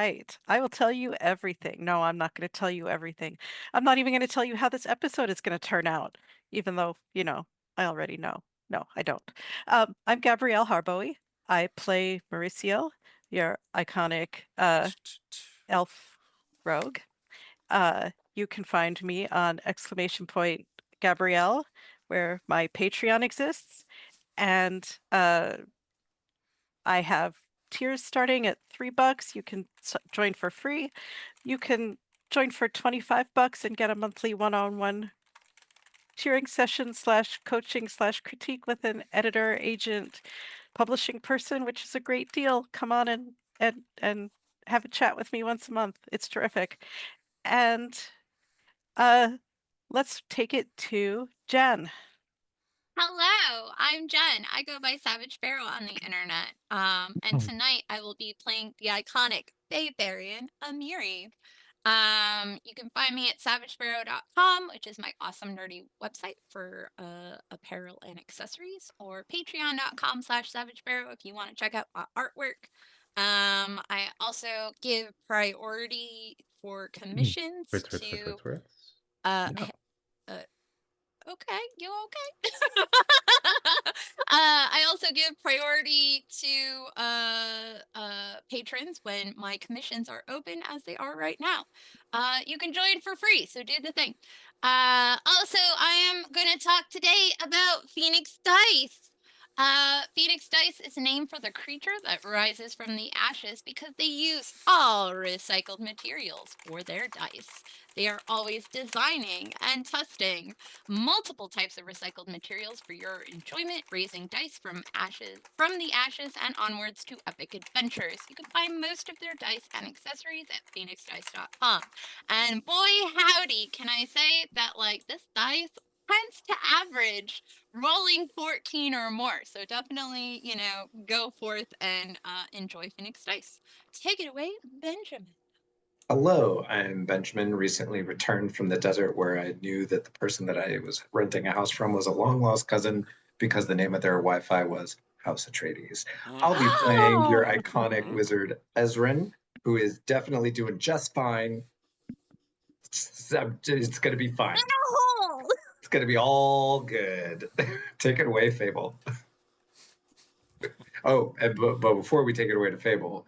right. I will tell you everything. No, I'm not going to tell you everything. I'm not even going to tell you how this episode is going to turn out, even though, I already know. No, I don't. I'm Gabrielle Harboe. I play Mauricio, your iconic elf rogue. You can find me on exclamation point Gabrielle, where my Patreon exists. And I have tiers starting at $3. You can join for free. You can join for $25 and get a monthly one-on-one cheering session slash coaching slash critique with an editor, agent, publishing person, which is a great deal. Come on and have a chat with me once a month. It's terrific. And uh let's take it to Jen. Hello, I'm Jen. I go by Savage Sparrow on the internet. And tonight I will be playing the iconic Bayvarian Amiri. You can find me at savagesparrow.com, which is my awesome nerdy website for apparel and accessories, or patreon.com/savagesparrow if you want to check out my artwork. I also give priority for commissions to uh, Yeah. uh okay, you okay? I also give priority to patrons when my commissions are open, as they are right now. You can join for free, so do the thing. Also, I am going to talk today about Phoenix Dice. Phoenix Dice is named for the creature that rises from the ashes because they use all recycled materials for their dice. They are always designing and testing multiple types of recycled materials for your enjoyment, raising dice from the ashes and onwards to epic adventures. You can find most of their dice and accessories at phoenixdice.com. And boy howdy, can I say that this dice tends to average rolling 14 or more. So definitely, go forth and enjoy Phoenix Dice. Take it away, Benjamin. Hello, I'm Benjamin, recently returned from the desert where I knew that the person that I was renting a house from was a long lost cousin because the name of their Wi-Fi was House Atreides. I'll be playing your iconic wizard Ezrin, who is definitely doing just fine. It's going to be fine. It's going to be all good. Take it away, Fable. Oh, but before we take it away to Fable,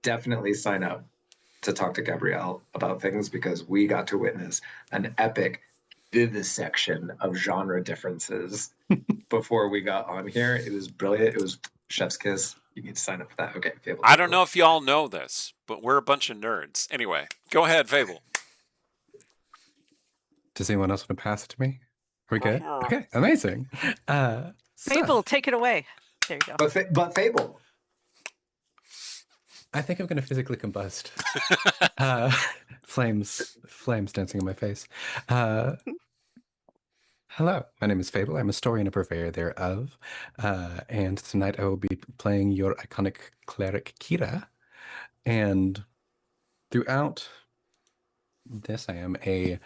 definitely sign up to talk to Gabrielle about things because we got to witness an epic vivisection of genre differences before we got on here. It was brilliant. It was chef's kiss. You need to sign up for that. Okay, Fable. I don't know if y'all know this, but we're a bunch of nerds. Anyway, go ahead, Fable. Does anyone else want to pass it to me? Are we good? Okay, amazing. Fable, take it away. There you go. But Fable. I think I'm going to physically combust. Flames dancing in my face. Hello, my name is Fable. I'm a story and a purveyor thereof. And tonight I will be playing your iconic cleric Kira. And throughout this, I am a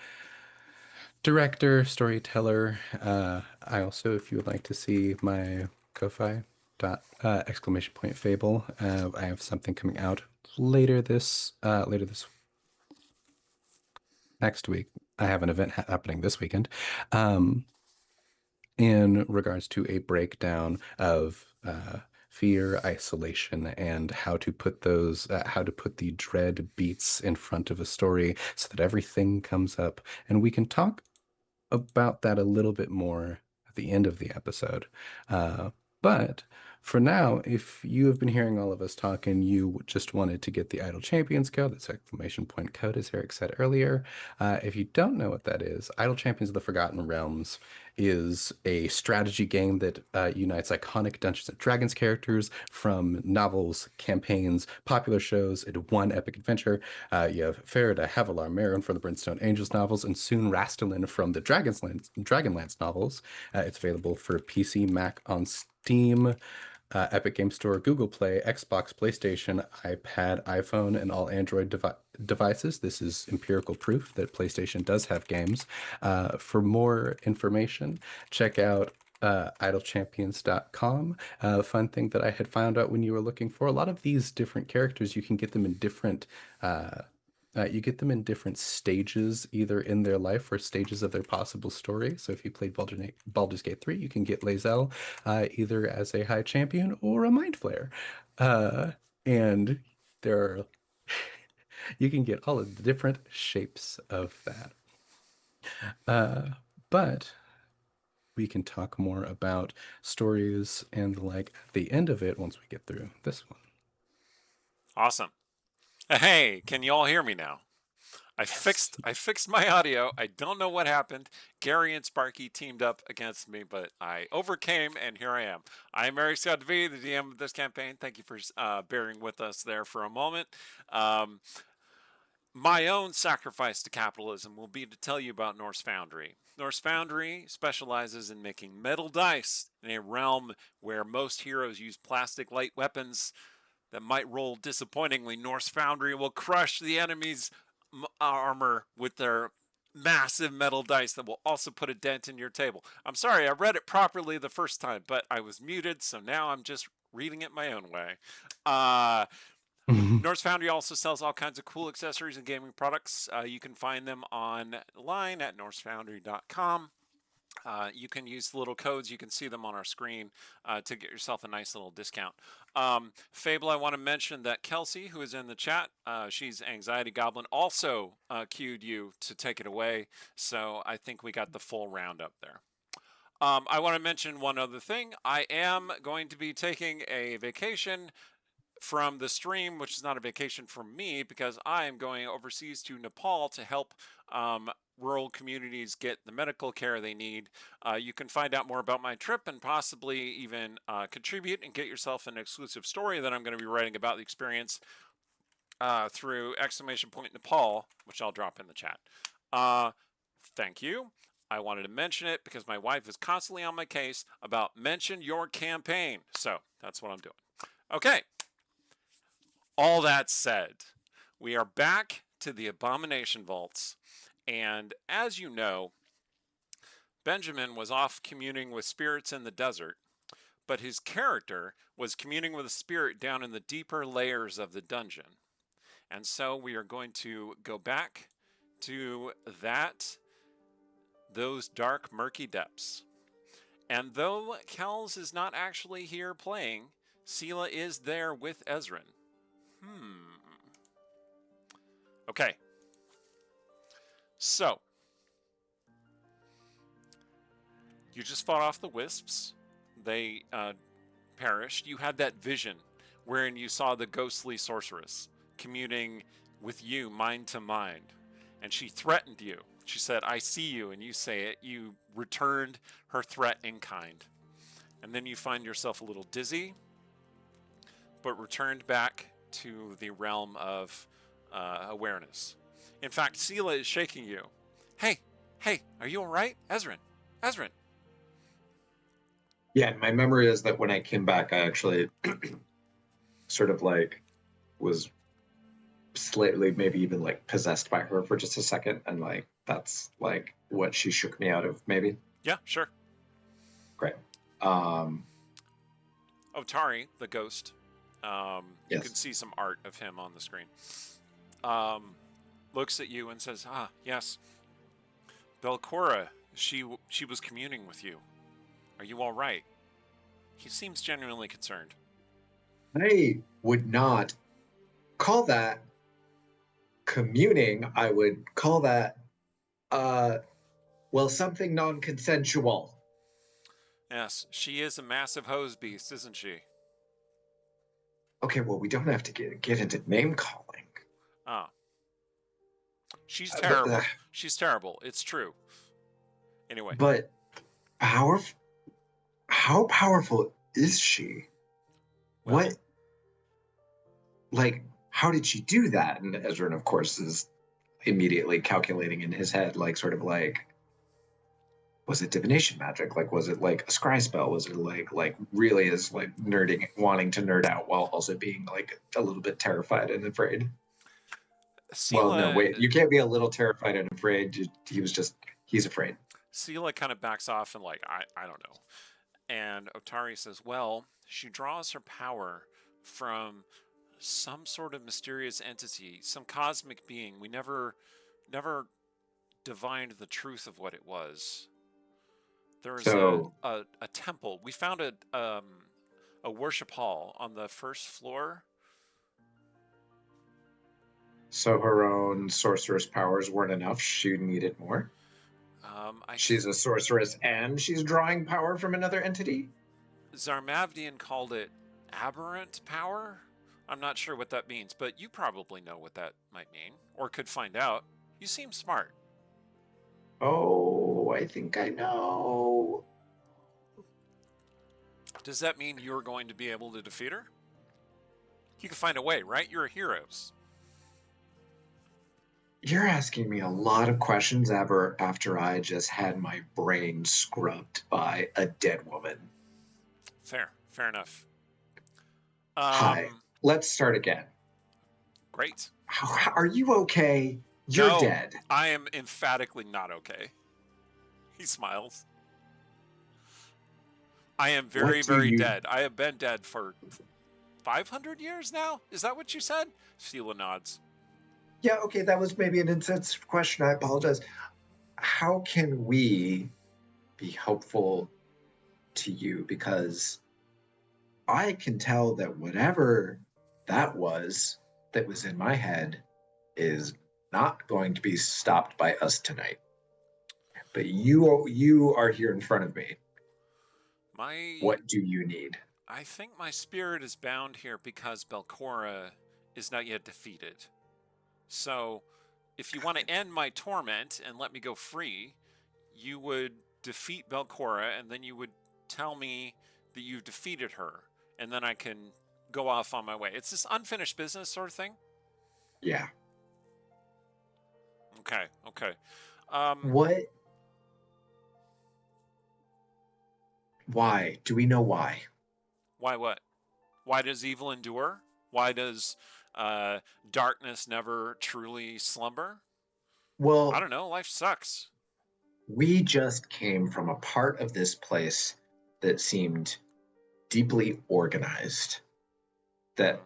director, storyteller. I also, if you would like to see my Ko-Fi exclamation point Fable, I have something coming out later this next week. I have an event happening this weekend in regards to a breakdown of fear, isolation, and how to put the dread beats in front of a story so that everything comes up, and we can talk about that a little bit more at the end of the episode. But for now, if you have been hearing all of us talk and you just wanted to get the Idle Champions code, that's exclamation point code, as Eric said earlier. If you don't know what that is, Idle Champions of the Forgotten Realms is a strategy game that unites iconic Dungeons & Dragons characters from novels, campaigns, popular shows into one epic adventure. You have Farida, Havilar, Marin from the Brimstone Angels novels, and soon Rastalin from the Dragonlance novels. It's available for PC, Mac on Steam, Epic Game Store, Google Play, Xbox, PlayStation, iPad, iPhone, and all Android devices. This is empirical proof that PlayStation does have games. For more information, check out idlechampions.com. Fun thing that I had found out when you were looking for a lot of these different characters, you can get them in different stages, either in their life or stages of their possible story. So if you played Baldur's Gate 3, you can get Lae'zel either as a high champion or a mind flayer. And there are you can get all of the different shapes of that. But we can talk more about stories and the like at the end of it once we get through this one. Awesome. Hey, can you all hear me now? I fixed my audio. I don't know what happened. Gary and Sparky teamed up against me, but I overcame, and here I am. I'm Eric Scott V, the DM of this campaign. Thank you for bearing with us there for a moment. My own sacrifice to capitalism will be to tell you about Norse Foundry. Norse Foundry specializes in making metal dice in a realm where most heroes use plastic light weapons that might roll disappointingly. Norse Foundry will crush the enemy's armor with their massive metal dice that will also put a dent in your table. I'm sorry, I read it properly the first time, but I was muted, so now I'm just reading it my own way. Norse Foundry also sells all kinds of cool accessories and gaming products. You can find them online at norsefoundry.com. You can use the little codes. You can see them on our screen to get yourself a nice little discount. Fable, I want to mention that Kelsey, who is in the chat, she's Anxiety Goblin, also cued you to take it away. So I think we got the full roundup there. I want to mention one other thing. I am going to be taking a vacation from the stream, which is not a vacation from me, because I am going overseas to Nepal to help rural communities get the medical care they need. You can find out more about my trip and possibly even contribute and get yourself an exclusive story that I'm going to be writing about the experience through !Nepal, which I'll drop in the chat. Thank you. I wanted to mention it because my wife is constantly on my case about mention your campaign. So that's what I'm doing. Okay. All that said, we are back to the Abomination Vaults, and as you know, Benjamin was off communing with spirits in the desert, but his character was communing with a spirit down in the deeper layers of the dungeon. And so we are going to go back to those dark, murky depths. And though Kells is not actually here playing, Sela is there with Ezrin. Okay. So, you just fought off the wisps. They perished. You had that vision wherein you saw the ghostly sorceress communing with you mind to mind. And she threatened you. She said, I see you, and you say it. You returned her threat in kind. And then you find yourself a little dizzy, but returned back to the realm of awareness. In fact, Sela is shaking you. Hey, are you all right? Ezrin. Yeah, my memory is that when I came back, I actually sort of like was slightly maybe even like possessed by her for just a second, and like that's like what she shook me out of, maybe. Yeah, sure. Great. Otari, the ghost. You Yes. can see some art of him on the screen. Looks at you and says, yes. Belcora, she was communing with you. Are you all right? He seems genuinely concerned. I would not call that communing. I would call that, something non-consensual. Yes, she is a massive hose beast, isn't she? Okay, well, we don't have to get into name calling. Ah. She's terrible. She's terrible. It's true. Anyway. But how powerful is she? Well, What? Like, how did she do that? And Ezrin, of course, is immediately calculating in his head, like, sort of like, was it divination magic? Like, was it like a scry spell? Was it like really is like wanting to nerd out while also being like a little bit terrified and afraid? Sela, Well, no, wait, you can't be a little terrified and afraid. He's afraid. Sela kind of backs off and like, I don't know. And Otari says, well, she draws her power from some sort of mysterious entity, some cosmic being. We never divined the truth of what it was. There's So, a temple. We found a worship hall on the first floor. so her own sorceress powers weren't enough. She needed more. She's a sorceress and she's drawing power from another entity? Zarmavdian called it aberrant power. I'm not sure what that means, but you probably know what that might mean, or could find out. You seem smart. Oh, I think I know. Does that mean you're going to be able to defeat her? You can find a way, right? You're heroes. You're asking me a lot of questions after I just had my brain scrubbed by a dead woman. Fair enough. Hi, let's start again. Great. Are you okay? You're No, dead. I am emphatically not okay. He smiles. I am very, very dead. I have been dead for 500 years now? Is that what you said? Sheila nods. Yeah, okay, that was maybe an insensitive question. I apologize. How can we be helpful to you? Because I can tell that whatever that was in my head is not going to be stopped by us tonight. But you are here in front of me. What do you need? I think my spirit is bound here because Belcora is not yet defeated. So, if you want to end my torment and let me go free, you would defeat Belcora, and then you would tell me that you've defeated her, and then I can go off on my way. It's this unfinished business sort of thing? Yeah. Okay. What? Why? Do we know why? Why what? Why does evil endure? Why does darkness never truly slumber? Well, I don't know. Life sucks. We just came from a part of this place that seemed deeply organized. That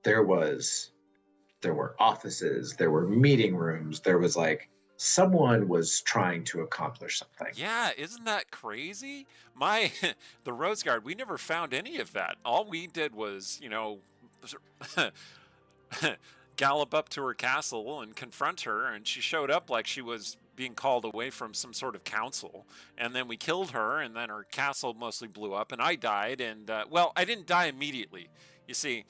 there were offices, there were meeting rooms, there was like someone was trying to accomplish something. Yeah, isn't that crazy? The Rose Guard, we never found any of that. All we did was, gallop up to her castle and confront her, and she showed up like she was being called away from some sort of council, and then we killed her, and then her castle mostly blew up, and I died, and well, I didn't die immediately. You see,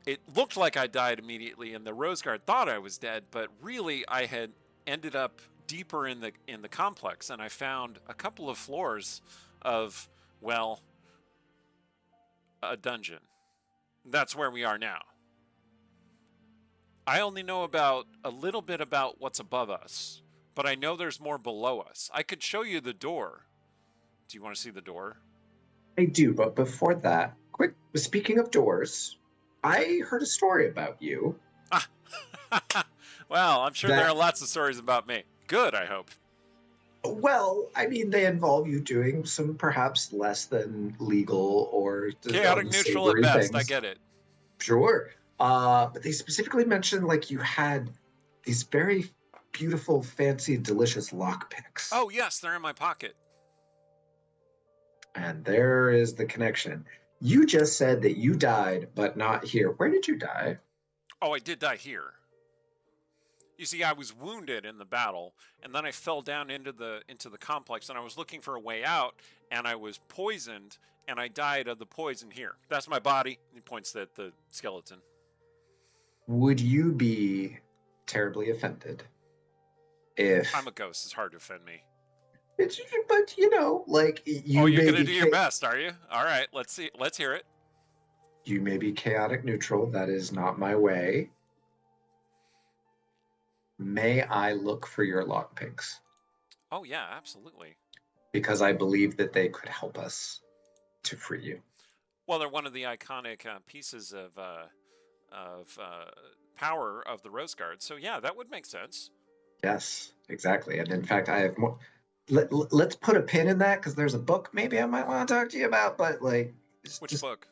it looked like I died immediately, and the Rose Guard thought I was dead, but really I had ended up deeper in the complex, and I found a couple of floors of, well, a dungeon. That's where we are now. I only know about a little bit about what's above us, but I know there's more below us. I could show you the door. Do you want to see the door? I do, but before that, quick, speaking of doors, I heard a story about you. Well, I'm sure there are lots of stories about me. Good, I hope. Well, I mean, they involve you doing some perhaps less than legal or chaotic neutral at best. I get it. Sure. But they specifically mentioned like you had these very beautiful, fancy, delicious lockpicks. Oh, yes, they're in my pocket. And there is the connection. You just said that you died, but not here. Where did you die? Oh, I did die here. You see, I was wounded in the battle, and then I fell down into the complex, and I was looking for a way out, and I was poisoned, and I died of the poison here. That's my body. He points at the skeleton. Would you be terribly offended if I'm a ghost? It's hard to offend me. But like you. Oh, you're gonna do your best, are you? All right, let's see. Let's hear it. You may be chaotic neutral. That is not my way. May I look for your lockpicks? Oh yeah, absolutely. Because I believe that they could help us to free you. Well, they're one of the iconic pieces of power of the Rose Guard. So yeah, that would make sense. Yes, exactly. And in fact, I have more. let's put a pin in that because there's a book maybe I might want to talk to you about, but like, Which just book?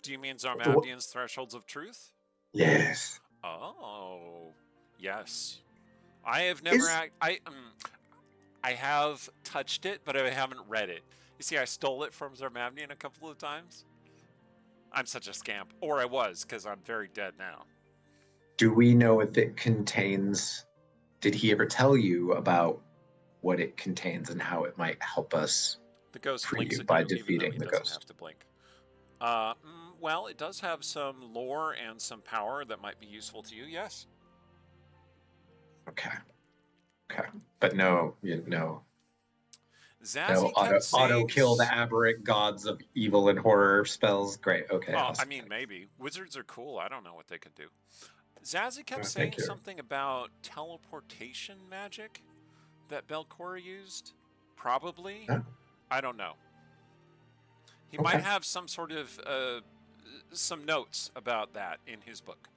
Do you mean Zarmavdian's Thresholds of Truth? yes. Oh, yes. I have never. Is I have touched it, but I haven't read it. You see, I stole it from Zarmavdian a couple of times. I'm such a scamp, or I was, because I'm very dead now. do we know if it contains? Did he ever tell you about what it contains and how it might help us The ghost free blinks you at by you, even though defeating he the doesn't ghost? have to blink. Well, it does have some lore and some power that might be useful to you. Yes. Okay. Okay. But no, no Zazie kept auto saying. kill the aberrant gods of evil and horror spells. Great. Okay. Oh, Awesome. I mean, maybe wizards are cool. I don't know what they could do. Zazie kept Thank saying you. something about teleportation magic that Belcora used. Probably. Huh? I don't know. He Okay. might have some sort of some notes about that in his book.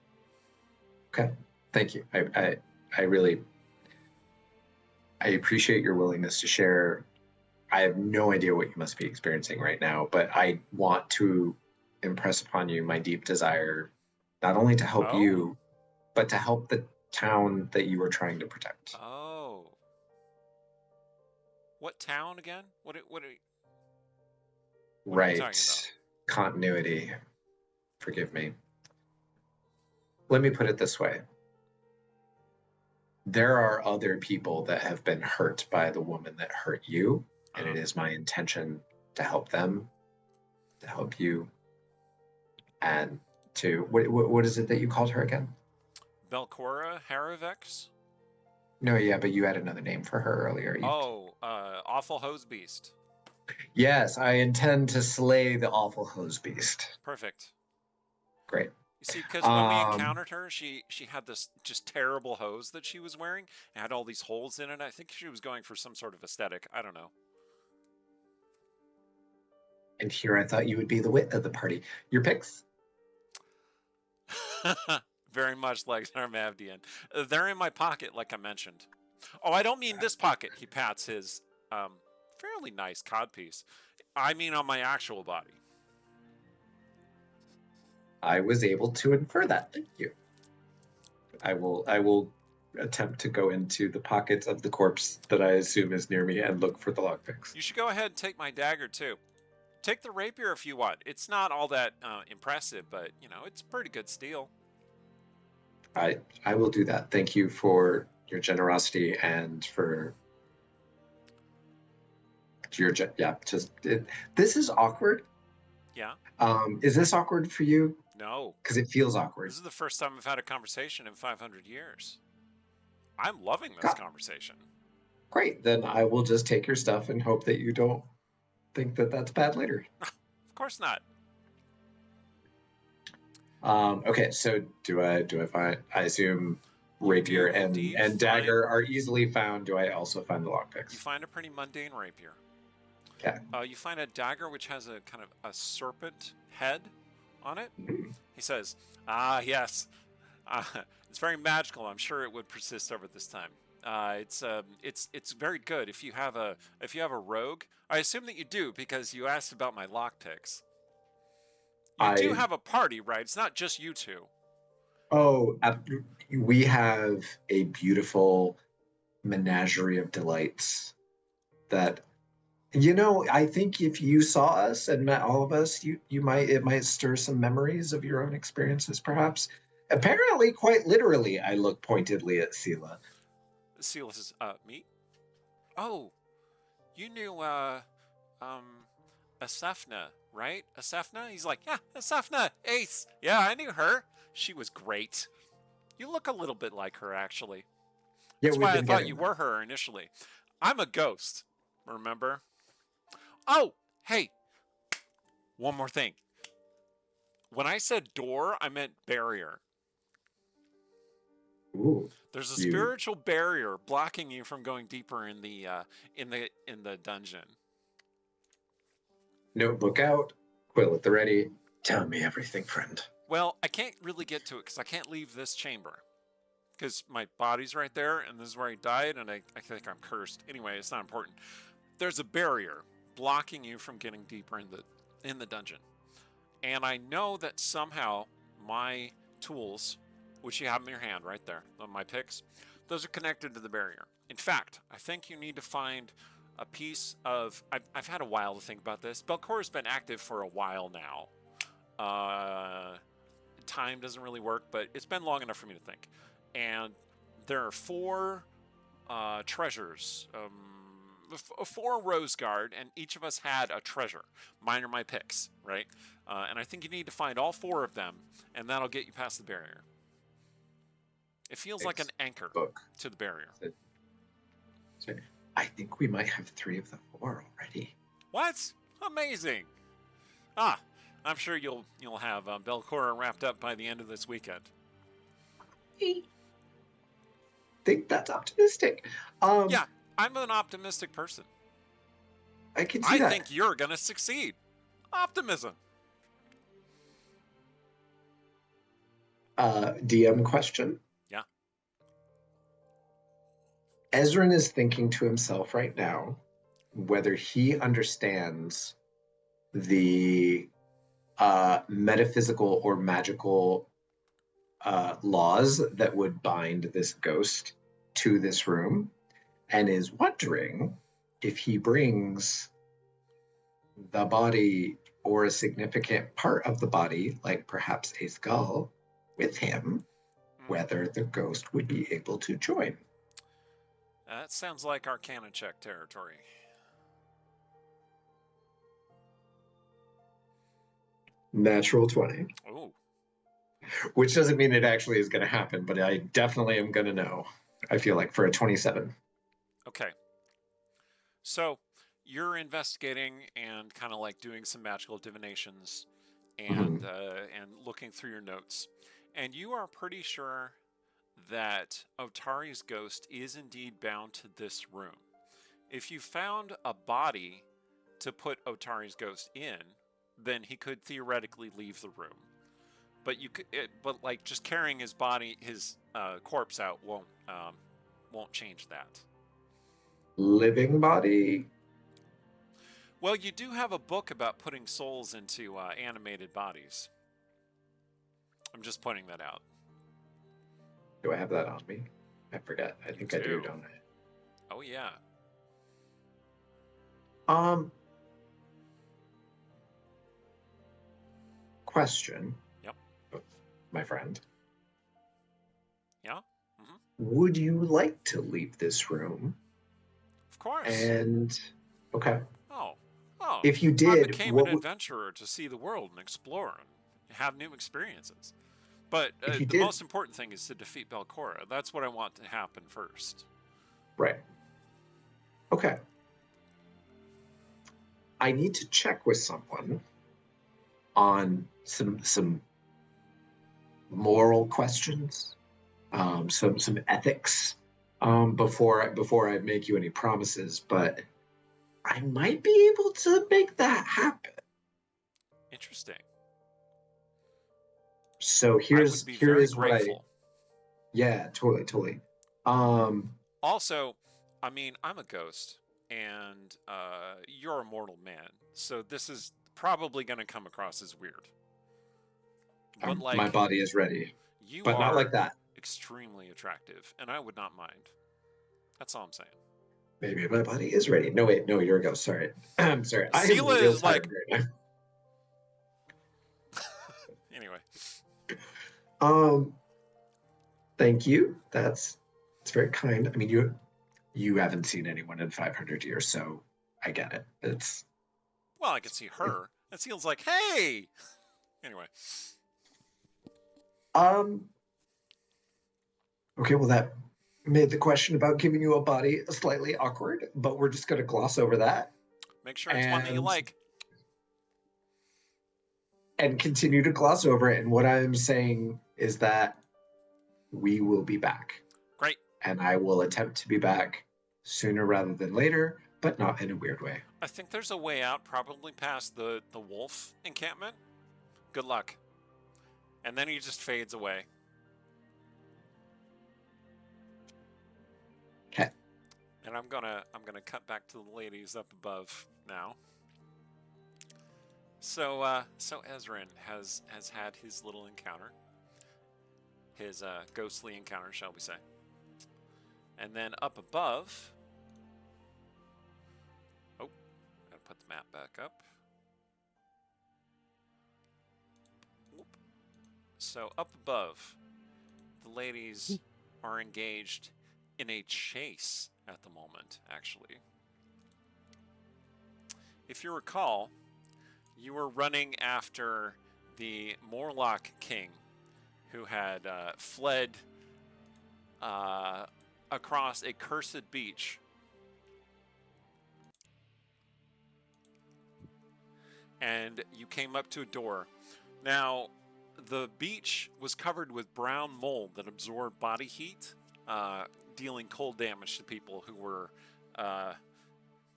Okay. Thank you. I really I appreciate your willingness to share. I have no idea what you must be experiencing right now, but I want to impress upon you my deep desire not only to help you, but to help the town that you are trying to protect. Oh. What town again? What are you Right. talking about? Continuity. Forgive me. Let me put it this way. There are other people that have been hurt by the woman that hurt you, and it is my intention to help them, to help you, and to what is it that you called her again? Belcora Haravex? No, yeah, but you had another name for her earlier. Awful Hose Beast. Yes, I intend to slay the awful hose beast. Perfect. Great. You see, because when we encountered her, she had this just terrible hose that she was wearing. It had all these holes in it. I think she was going for some sort of aesthetic. I don't know. And here I thought you would be the wit of the party. Your picks? Very much like Zarmavdian. They're in my pocket, like I mentioned. Oh, I don't mean this pocket. He pats his fairly nice codpiece. I mean on my actual body. I was able to infer that. Thank you. I will attempt to go into the pockets of the corpse that I assume is near me and look for the lockpicks. You should go ahead and take my dagger too. Take the rapier if you want. It's not all that impressive, but you know it's pretty good steel. I will do that. Thank you for your generosity and for your this is awkward. Yeah. Is this awkward for you? No. Because it feels awkward. This is the first time I've had a conversation in 500 years. I'm loving this conversation. Great. Then I will just take your stuff and hope that you don't think that that's bad later. Of course not. Okay, so do I find? I assume rapier and dagger are easily found. Do I also find the lockpicks? You find a pretty mundane rapier. Okay. You find a dagger which has a kind of a serpent head on it. Mm-hmm. He says, yes. It's very magical. I'm sure it would persist over this time. It's very good if you have a rogue. I assume that you do because you asked about my lockpicks. You do have a party, right? It's not just you two. Oh, we have a beautiful menagerie of delights that, I think if you saw us and met all of us, it might stir some memories of your own experiences, perhaps. Apparently, quite literally, I look pointedly at Sela. Sela says, me? Oh, you knew, Asafna, right? Asafna? He's like, yeah, Asafna, Ace. Yeah, I knew her. She was great. You look a little bit like her, actually. Yeah, that's why I thought you were her initially. I'm a ghost, remember? Oh, hey, one more thing. When I said door, I meant barrier. Ooh, there's a spiritual barrier blocking you from going deeper in the dungeon. Notebook out, quill at the ready. Tell me everything, friend. Well, I can't really get to it because I can't leave this chamber. because my body's right there, and this is where I died, and I think I'm cursed. Anyway, it's not important. There's a barrier blocking you from getting deeper in the dungeon. And I know that somehow my tools, which you have in your hand right there, on my picks, those are connected to the barrier. In fact, I think you need to find a piece of... I've had a while to think about this. Belcora's been active for a while now. Time doesn't really work, but it's been long enough for me to think. And there are 4 treasures, 4 Rose Guard, and each of us had a treasure. Mine are my picks, right? And I think you need to find all 4 of them, and that'll get you past the barrier. It feels like an anchor to the barrier. So I think we might have 3 of the 4 already. What? Amazing! I'm sure you'll have Belcora wrapped up by the end of this weekend. I think that's optimistic. Yeah, I'm an optimistic person. I can see that. I think you're gonna succeed. Optimism. DM question. Yeah. Ezrin is thinking to himself right now whether he understands the metaphysical or magical laws that would bind this ghost to this room, and is wondering if he brings the body or a significant part of the body, like perhaps a skull, with him, whether the ghost would be able to join. That sounds like Arcana check territory. Natural 20. Oh. Which doesn't mean it actually is going to happen, but I definitely am going to know. I feel like for a 27. Okay. So you're investigating and kind of like doing some magical divinations and and looking through your notes, and you are pretty sure that Otari's ghost is indeed bound to this room. If you found a body to put Otari's ghost in, then he could theoretically leave the room. But you could, but like just carrying his body, his corpse out won't change that. Living body? Well, you do have a book about putting souls into animated bodies. I'm just pointing that out. Do I have that on me? I forget. I think I do, don't I? Oh yeah. Question. Yep. My friend. Yeah? Would you like to leave this room? Of course. And, okay. Oh. If you did, I became an adventurer to see the world and explore and have new experiences. But the most important thing is to defeat Belcora. That's what I want to happen first. Right. Okay. I need to check with someone on some moral questions, some ethics, before I make you any promises. But I might be able to make that happen. Interesting. So here's what grateful. Yeah, totally. Also, I mean, I'm a ghost, and you're a mortal man, so this is probably going to come across as weird. But like, my body is ready, but not like that. Extremely attractive, and I would not mind. That's all I'm saying. Maybe my body is ready. No, wait, no, you're a ghost. Sorry, I'm sorry. Sela is like. Right now. Anyway. Thank you. It's very kind. I mean, you haven't seen anyone in 500 years, so I get it. Well, I can see her. It feels like, hey. Anyway. Okay, well, that made the question about giving you a body slightly awkward, but we're just going to gloss over that. Make sure it's one that you like. And continue to gloss over it. And what I'm saying is that we will be back. Great. And I will attempt to be back sooner rather than later, but not in a weird way. I think there's a way out, probably past the wolf encampment. Good luck. And then he just fades away. And I'm gonna cut back to the ladies up above now. So Ezrin has had his little encounter, his ghostly encounter, shall we say? And then up above, oh, gotta put the map back up. Whoop. So up above, the ladies are engaged in a chase at the moment, actually. If you recall, you were running after the Morlock King, who had fled across a cursed beach. And you came up to a door. Now, the beach was covered with brown mold that absorbed body heat, dealing cold damage to people who were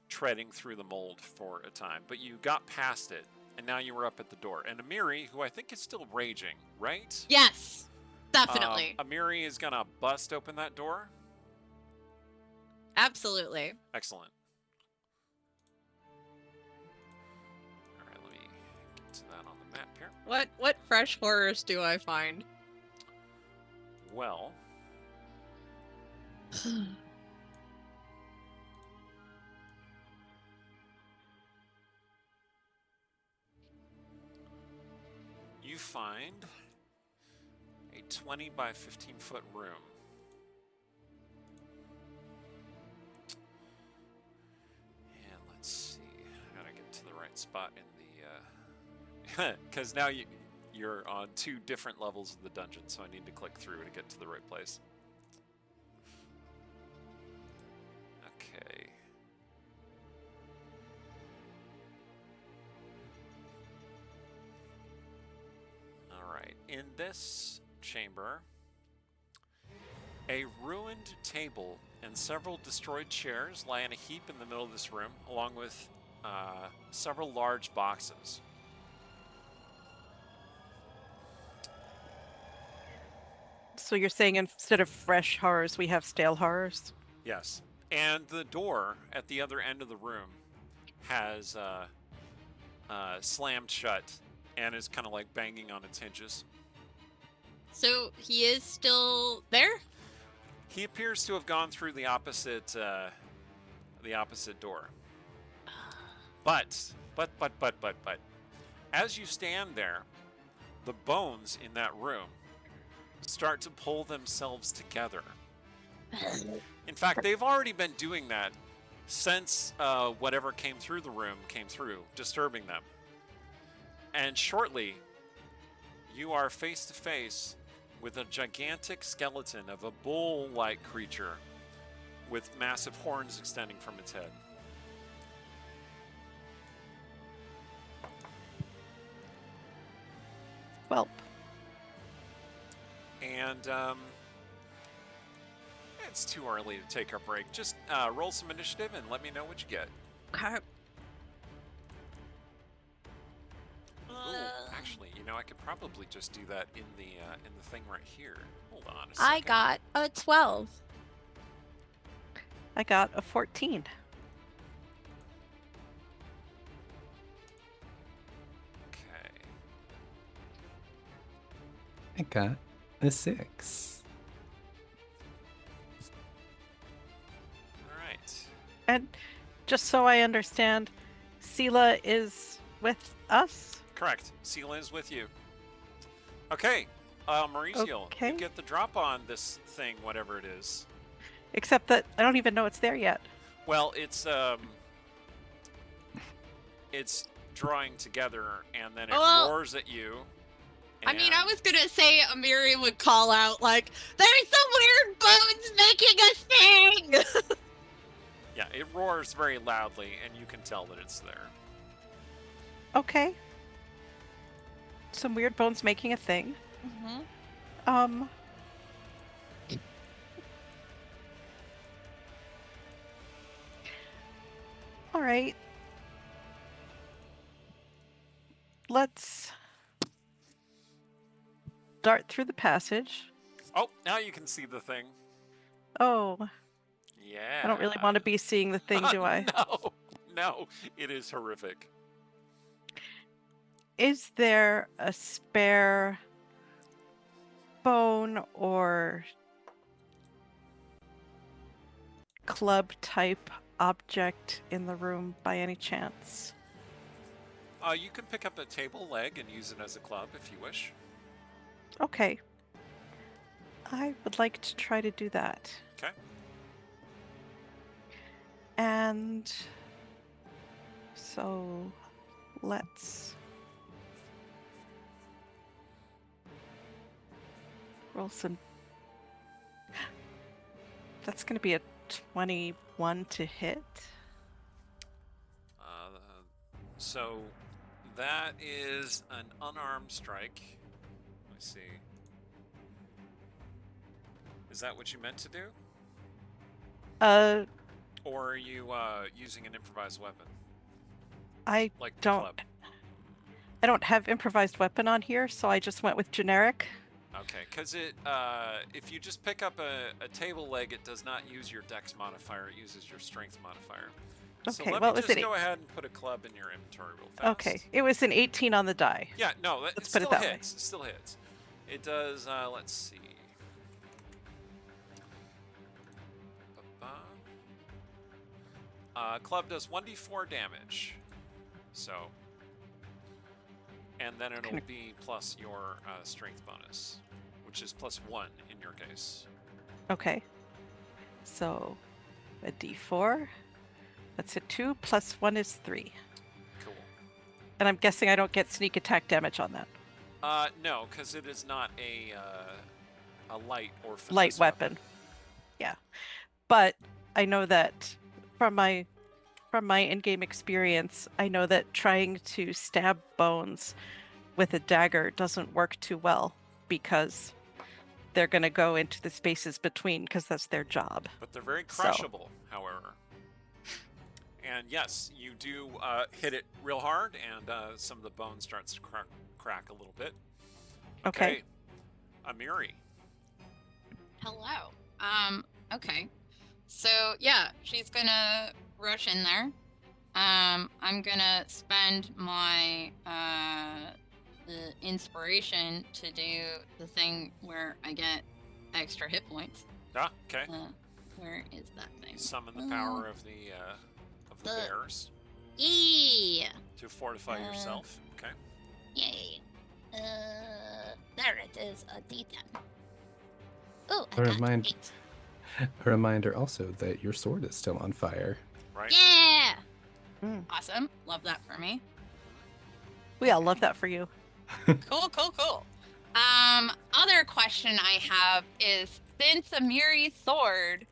treading through the mold for a time. But you got past it, and now you were up at the door. And Amiri, who I think is still raging, right? Yes, definitely. Amiri is going to bust open that door. Absolutely. Excellent. All right, let me get to that on the map here. What fresh horrors do I find? Well, you find a 20 by 15 foot room. And let's see, I gotta get to the right spot in the, because now you're on 2 different levels of the dungeon, so I need to click through to get to the right place. Okay. All right, in this chamber, a ruined table and several destroyed chairs lie in a heap in the middle of this room, along with several large boxes. So you're saying instead of fresh horrors, we have stale horrors? Yes. And the door at the other end of the room has slammed shut and is kind of like banging on its hinges. So he is still there? He appears to have gone through the opposite door. But, as you stand there, the bones in that room start to pull themselves together. In fact, they've already been doing that since whatever came through the room came through, disturbing them. And shortly, you are face to face with a gigantic skeleton of a bull-like creature with massive horns extending from its head. Well, And it's too early to take our break. Just roll some initiative and let me know what you get. Okay. Ooh, actually, you know, I could probably just do that in the thing right here. Hold on a second. I got a 12. I got a 14. Okay. I got a 6. All right. And just so I understand, Sela is with us? Correct. Sela is with you. Okay. Mauricio, Okay. you get the drop on this thing, whatever it is. Except that I don't even know it's there yet. Well, it's drawing together, and then it Well, roars at you. I mean, I and- was gonna say Amiri would call out like, "There's some weird bones making a thing." Yeah, it roars very loudly, and you can tell that it's there. Okay. Some weird bones making a thing. Mm-hmm. All right. Let's dart through the passage. Oh, now you can see the thing. Oh, Yeah. I don't really want to be seeing the thing, do I? No, it is horrific. Is there a spare bone or club type object in the room by any chance? You can pick up a table leg and use it as a club if you wish. Okay. I would like to try to do that. Okay. And so let's roll some. That's going to be a 21 to hit. So that is an unarmed strike. Let me see. Is that what you meant to do? Or are you using an improvised weapon? I Like the don't. club? I don't have improvised weapon on here, so I just went with generic. Okay, because if you just pick up a table leg, it does not use your dex modifier, it uses your strength modifier. So Okay, let well, me was just it go ahead and put a club in your inventory real fast. Okay, it was an 18 on the die. Yeah, no, it Let's put it still that way. hits. It still hits. It does, let's see. Club does 1d4 damage. So. And then it'll be plus your strength bonus, which is +1 in your case. Okay. So a d4. That's a 2 plus 1 is 3. Cool. And I'm guessing I don't get sneak attack damage on that. No, because it is not a light or finesse Light weapon. Yeah. But I know that from my in-game experience, I know that trying to stab bones with a dagger doesn't work too well because they're going to go into the spaces between because that's their job. But they're very crushable, however. And yes, you do hit it real hard, and some of the bone starts to crack a little bit. Okay. Amiri. Hello. Okay. So yeah, she's gonna rush in there. I'm gonna spend my inspiration to do the thing where I get extra hit points. Ah, okay. Where is that thing? Summon the power of the bears Yeah. to fortify yourself. Okay. Yay. There it is, a D10. Oh, I A got remind- 8. A reminder also that your sword is still on fire. Right. Yeah. Mm. Awesome. Love that for me. We all love that for you. Cool. Other question I have is, since Amiri's sword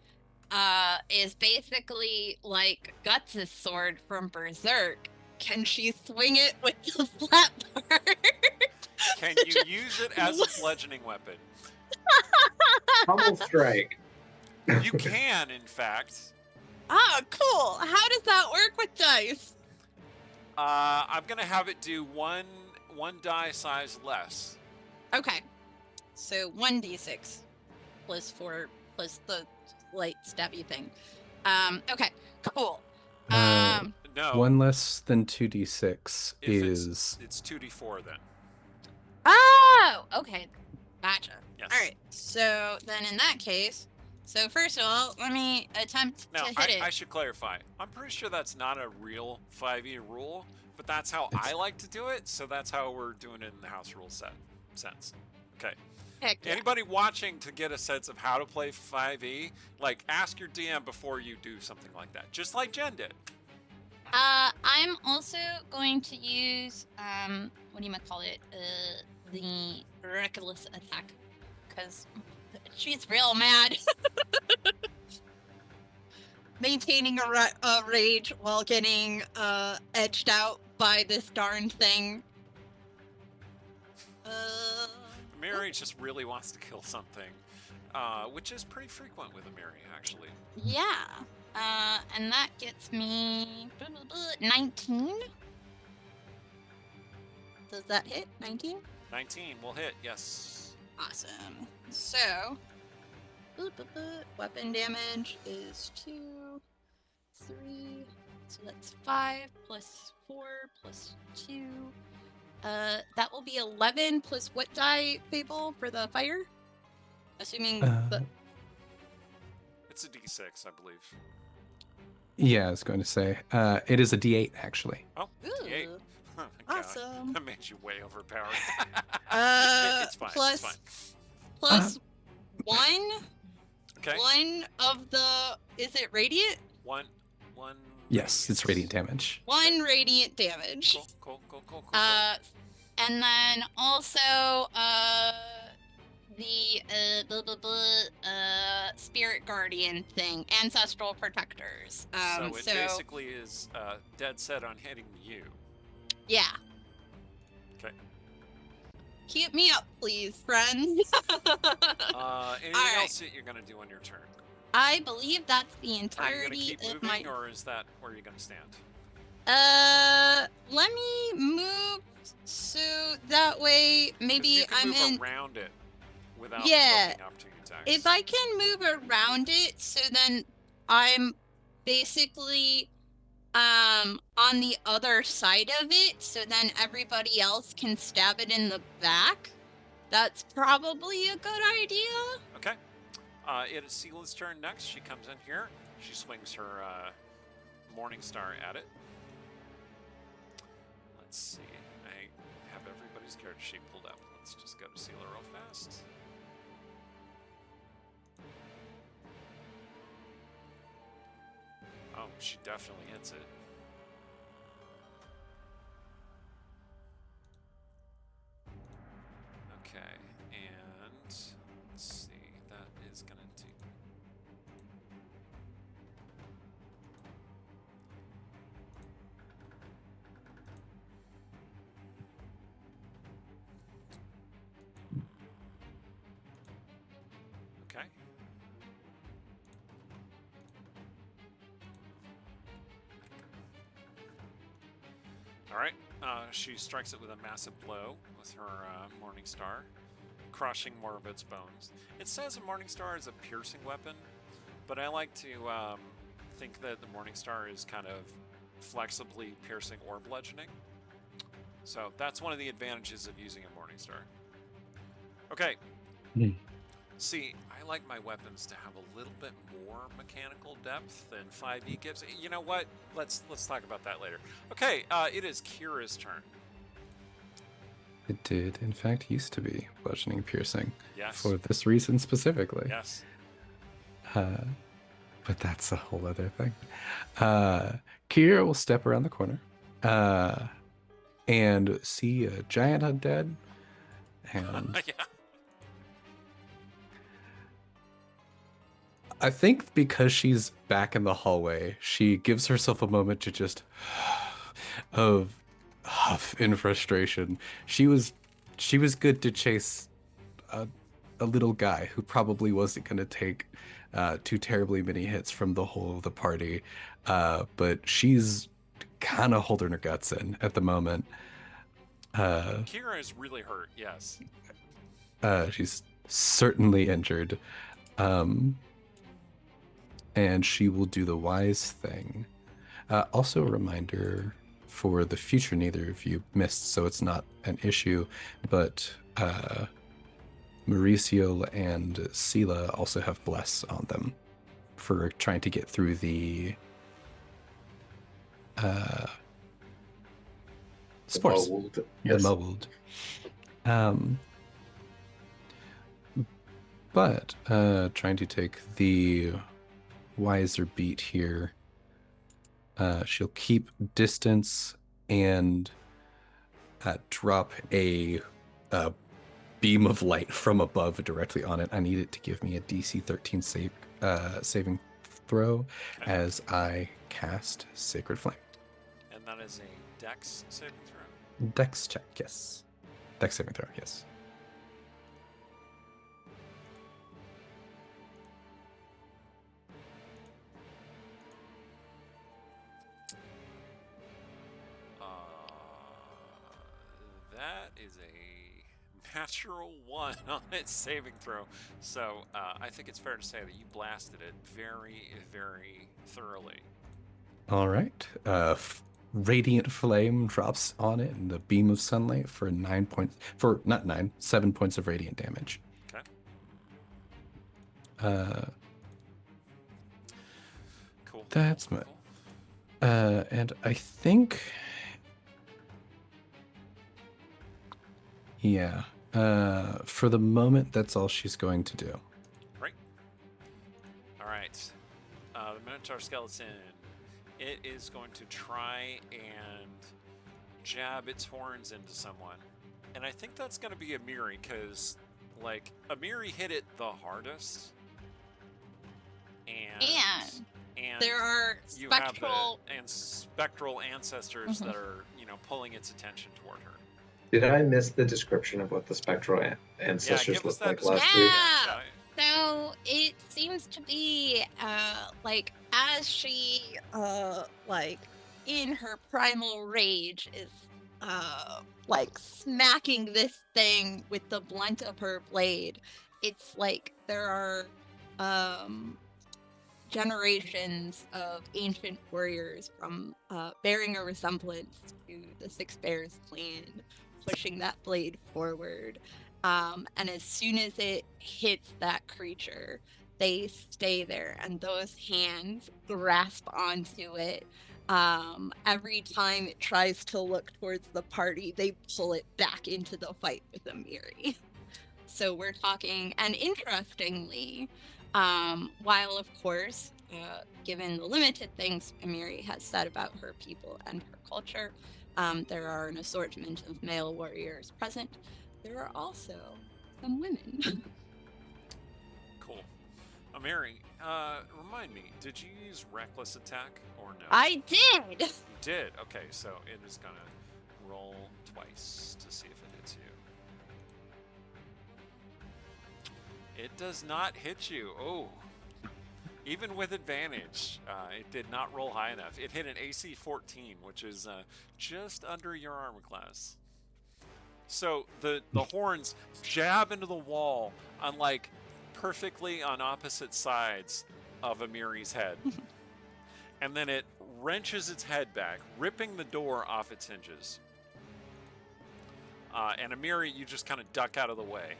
is basically like Guts' sword from Berserk, can she swing it with the flat part? Can you use it as a bludgeoning weapon? Pummel strike. You can, in fact. Oh, cool. How does that work with dice? I'm gonna have it do one die size less. Okay. So 1d6 plus 4 plus the light stabby thing. Okay, cool. No. One less than 2d6 if is... it's 2d4 then. Oh, okay. Gotcha. Yes. All right. So then in that case, so first of all, let me attempt Now, to hit it. I should clarify. I'm pretty sure that's not a real 5e rule, but that's how I like to do it, so that's how we're doing it in the house rule sense. Okay. Heck yeah. Anybody watching to get a sense of how to play 5e, like ask your DM before you do something like that, just like Jen did. I'm also going to use what do you call it? The reckless attack, because she's real mad. Maintaining a rage while getting edged out by this darn thing. Amiri just really wants to kill something, which is pretty frequent with Amiri, actually. Yeah. And that gets me 19. Does that hit? 19? 19 will hit, yes. Awesome. So, Weapon damage is 2, 3. So that's 5 plus 4 plus 2. That will be 11 plus what die, Fable, for the fire? Assuming the. It's a D6, I believe. Yeah, I was going to say it is a D8 actually. Oh, D8. Ooh, Oh my God. awesome. That made you way overpowered. It's fine. Plus, It's fine. plus 1. Okay. One of the. Is it radiant? One. Yes, it's radiant damage. 1 radiant damage. Cool. And then also the spirit guardian thing, ancestral protectors. So it basically is dead set on hitting you. Yeah. Okay. Keep me up, please, friends. Anything right. else that you're gonna do on your turn? I believe that's the Are you gonna entirety keep of moving, my. or is that where you're gonna stand? Let me move so that way 'Cause maybe you can I'm move in. around it without Yeah. invoking opportunity attacks. If I can move around it, so then I'm basically on the other side of it, so then everybody else can stab it in the back. That's probably a good idea. Okay. It is Sela's turn next. She comes in here. She swings her Morning Star at it. Let's see. I have everybody's character sheet pulled up. Let's just go to Sela real fast. Oh, she definitely hits it. Okay, and let's see. That is gonna do. Okay. All right. She strikes it with a massive blow with her Morning Star, crushing more of its bones. It says a Morning Star is a piercing weapon, but I like to think that the Morning Star is kind of flexibly piercing or bludgeoning. So that's one of the advantages of using a Morning Star. Okay. See, I like my weapons to have a little bit more mechanical depth than 5e gives. You know what? Let's talk about that later. Okay, it is Kira's turn. It did, in fact, used to be bludgeoning piercing. Yes. For this reason specifically. Yes. But that's a whole other thing. Kira will step around the corner and see a giant undead. And Yeah. I think because she's back in the hallway, she gives herself a moment to just huff in frustration. She was good to chase a little guy who probably wasn't going to take too terribly many hits from the whole of the party, but she's kind of holding her guts in at the moment. Kira is really hurt, yes. She's certainly injured. And she will do the wise thing. Also a reminder for the future, neither of you missed, so it's not an issue, but Mauricio and Sela also have Bless on them for trying to get through the spores. Mold. The Yes. mold. But trying to take the wiser beat here. She'll keep distance and drop a beam of light from above directly on it. I need it to give me a DC 13 saving throw as I cast Sacred Flame. And that is a Dex saving throw. Dex check, yes. Dex saving throw, yes. That is a natural 1 on its saving throw. So I think it's fair to say that you blasted it very, very thoroughly. All right. Radiant flame drops on it in the beam of sunlight for 7 points of radiant damage. Okay. Cool. That's cool, my. cool. And I think. Yeah. For the moment, that's all she's going to do. Great. All right. The Minotaur skeleton. It is going to try and jab its horns into someone. And I think that's going to be Amiri, because, like, Amiri hit it the hardest. And there are you spectral. have spectral ancestors that are, pulling its attention toward her. Did I miss the description of what the spectral ancestors give us looked that like last description. week? Yeah. So it seems to be like as she like in her primal rage is like smacking this thing with the blunt of her blade. It's like there are generations of ancient warriors from bearing a resemblance to the Six Bears clan pushing that blade forward. And as soon as it hits that creature, they stay there, and those hands grasp onto it. Every time it tries to look towards the party, they pull it back into the fight with Amiri. So we're talking, and interestingly, while of course, given the limited things Amiri has said about her people and her culture, there are an assortment of male warriors present. There are also some women. Cool. Amiri, remind me, did you use reckless attack or no? I did! You did? Okay, so it is going to roll twice to see if it hits you. It does not hit you. Oh. Even with advantage, it did not roll high enough. It hit an AC 14, which is just under your armor class. So the horns jab into the wall on like perfectly on opposite sides of Amiri's head. And then it wrenches its head back, ripping the door off its hinges. And Amiri, you just kind of duck out of the way.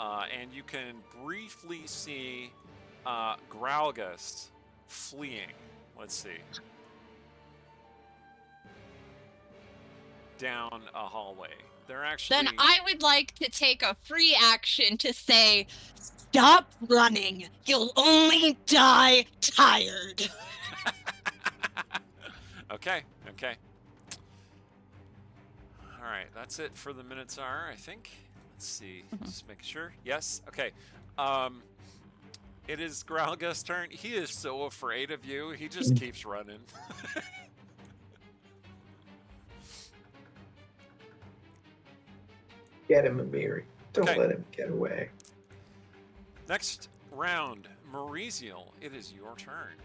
And you can briefly see Growlgust fleeing. Let's see. Down a hallway. They're actually. Then I would like to take a free action to say, stop running. You'll only die tired. Okay. All right, that's it for the Minotaur, I think. Let's see. Just making sure. Yes. Okay. It is Growlgust's turn. He is so afraid of you. He just keeps running. Get him, Amiri. Don't Okay. let him get away. Next round, Mauriziel, it is your turn.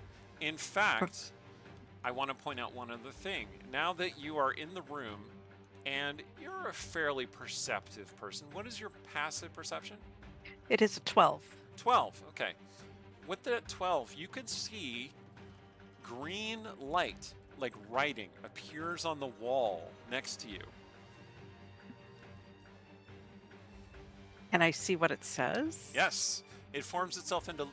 In fact, I want to point out one other thing. Now that you are in the room, and you're a fairly perceptive person, what is your passive perception? It is a 12. 12, okay. With that 12, you could see green light, like writing, appears on the wall next to you. Can I see what it says? Yes, it forms itself into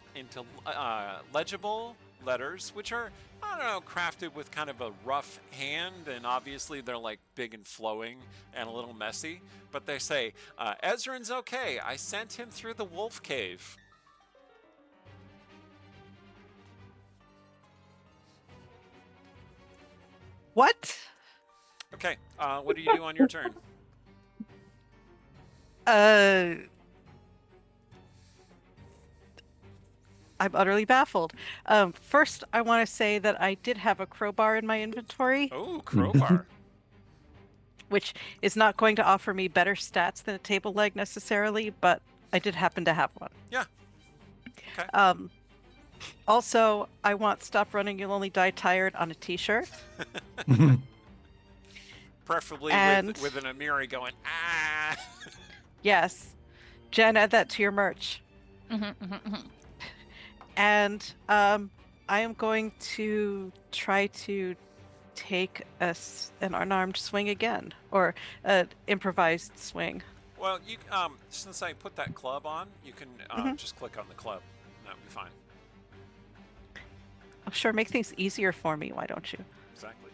legible letters, which are, I don't know, crafted with kind of a rough hand, and obviously they're like big and flowing and a little messy. But they say, Ezran's okay. I sent him through the wolf cave. What? Okay, what do you do on your turn? I'm utterly baffled. First, I want to say that I did have a crowbar in my inventory, Oh, crowbar. which is not going to offer me better stats than a table leg necessarily, but I did happen to have one. Yeah. Okay. Also, I want Stop Running, You'll Only Die Tired on a t-shirt. Preferably and- with an Amiri going, ah. Yes. Jen, add that to your merch. And I am going to try to take an unarmed swing again, or an improvised swing. Well, you since I put that club on, you can just click on the club. That'll be fine. Oh, sure, make things easier for me. Why don't you? Exactly.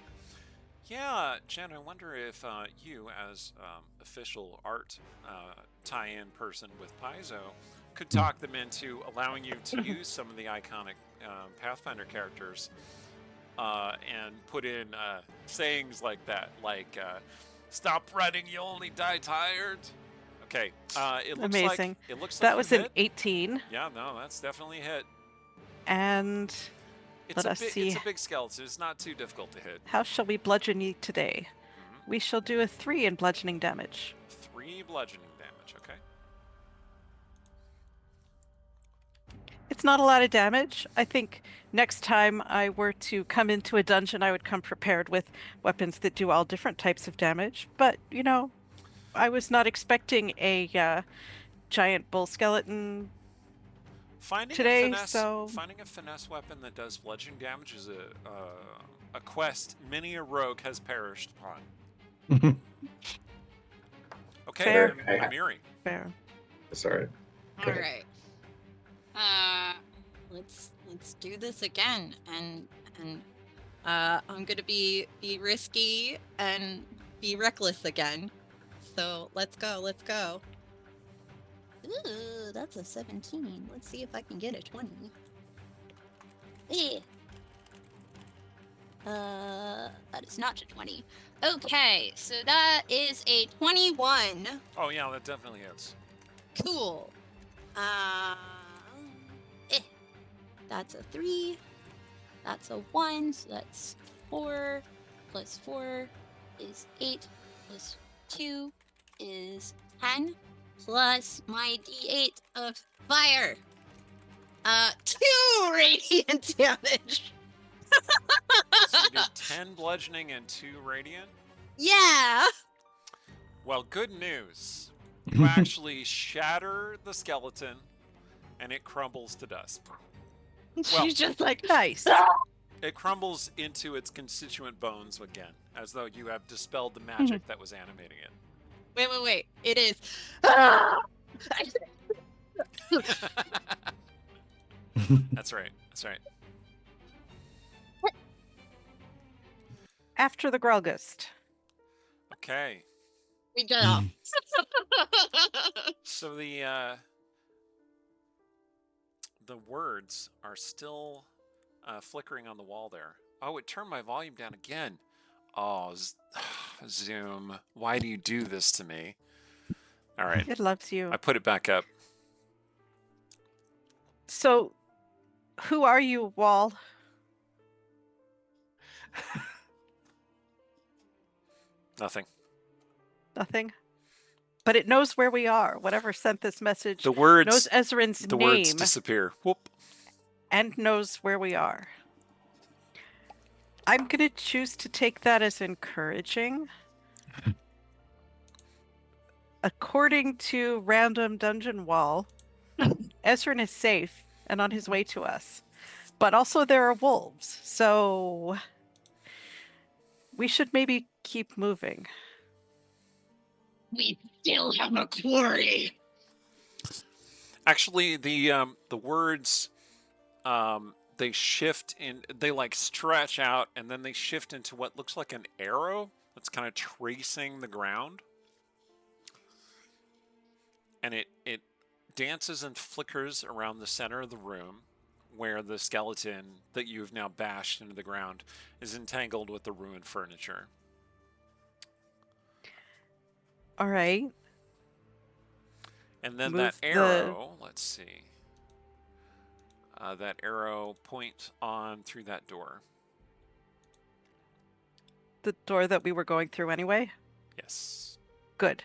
Yeah, Jen, I wonder if you, as official art tie-in person with Paizo, could talk them into allowing you to use some of the iconic Pathfinder characters and put in sayings like that, like "Stop running, you only die tired." Okay, it looks Amazing. like That you was hit. an 18. Yeah, no, that's definitely a hit. And It's let us see. It's a big skeleton. It's not too difficult to hit. How shall we bludgeon you today? We shall do a 3 in bludgeoning damage. 3 bludgeoning damage. Okay. It's not a lot of damage. I think next time I were to come into a dungeon, I would come prepared with weapons that do all different types of damage. But, you know, I was not expecting a giant bull skeleton today, so... Finding a finesse weapon that does bludgeoning damage is a quest many a rogue has perished upon. Okay, Fair. Amiri. Fair. Sorry. All right. Let's do this again, and I'm gonna be risky and be reckless again. So let's go. Ooh, that's a 17. Let's see if I can get a 20. Eh. That is not a 20. Okay, so that is a 21. Oh yeah, that definitely is. Cool. That's a 3. That's a 1, so that's 4. Plus 4 is 8. Plus 2 is 10. Plus my d8 of fire. 2 radiant damage. So you did 10 bludgeoning and 2 radiant? Yeah. Well, good news. You actually shatter the skeleton and it crumbles to dust. Well, She's just like, Nice. it crumbles into its constituent bones again, as though you have dispelled the magic that was animating it. wait. It is. That's right. After the Grelgust. Okay. We got off. So the words are still flickering on the wall there. Oh, it turned my volume down again. Oh, Zoom. Why do you do this to me? All right. It loves you. I put it back up. So, who are you, Wall? Nothing. Nothing? But it knows where we are. Whatever sent this message The words knows Ezrin's the name words disappear. Whoop. and knows where we are. I'm going to choose to take that as encouraging. According to Random Dungeon Wall, Ezrin is safe and on his way to us. But also there are wolves, so we should maybe keep moving. We still have a quarry. Actually, the words they shift in, they like stretch out, and then they shift into what looks like an arrow that's kind of tracing the ground, and it dances and flickers around the center of the room, where the skeleton that you've now bashed into the ground is entangled with the ruined furniture. All right. And then Move that arrow, let's see. That arrow points on through that door. The door that we were going through anyway? Yes. Good.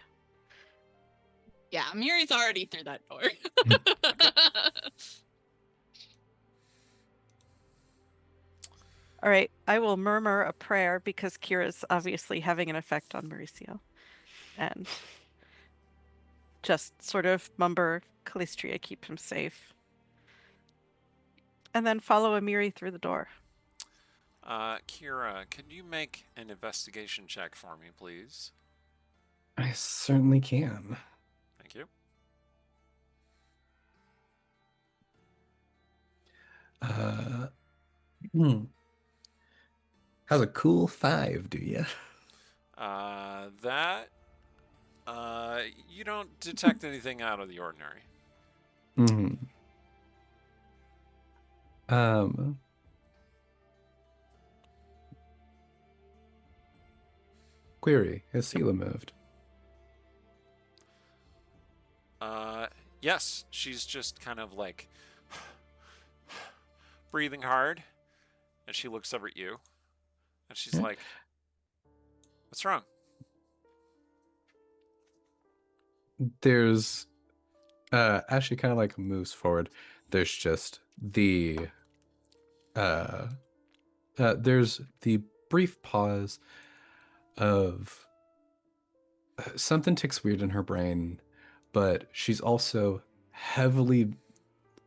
Yeah, Miri's already through that door. All right. I will murmur a prayer because Kira's obviously having an effect on Mauricio. And just sort of mumber Calistria, keep him safe. And then follow Amiri through the door. Kira, can you make an investigation check for me, please? I certainly can. Thank you. How's a cool 5, do you? You don't detect anything out of the ordinary. Query, has Sela moved? Yes, she's just kind of like breathing hard, and she looks over at you, and she's like, "What's wrong?" There's, as she kind of like moves forward, there's just there's the brief pause of something ticks weird in her brain, but she's also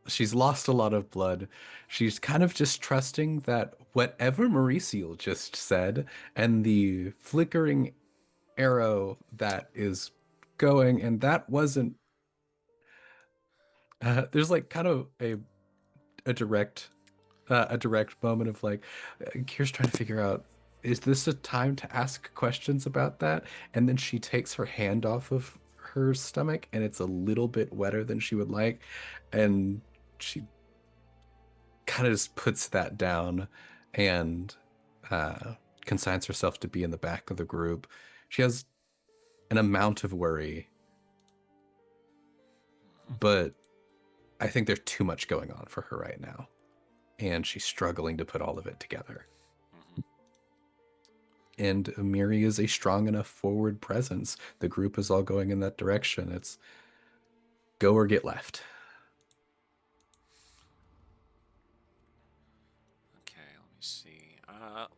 she's lost a lot of blood. She's kind of just trusting that whatever Mauricio just said and the flickering arrow that is going, and that wasn't, there's like kind of a direct moment of like, Kira's trying to figure out, is this a time to ask questions about that? And then she takes her hand off of her stomach and it's a little bit wetter than she would like, and she kind of just puts that down and consigns herself to be in the back of the group. She has an amount of worry, but I think there's too much going on for her right now, and she's struggling to put all of it together. And Amiri is a strong enough forward presence. The group is all going in that direction. It's go or get left. Okay, let me see.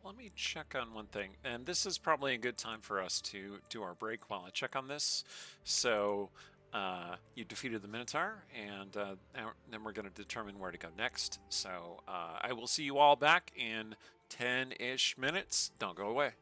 Let me check on one thing. And this is probably a good time for us to do our break while I check on this. So you defeated the Minotaur, and then we're going to determine where to go next. So I will see you all back in 10-ish minutes. Don't go away.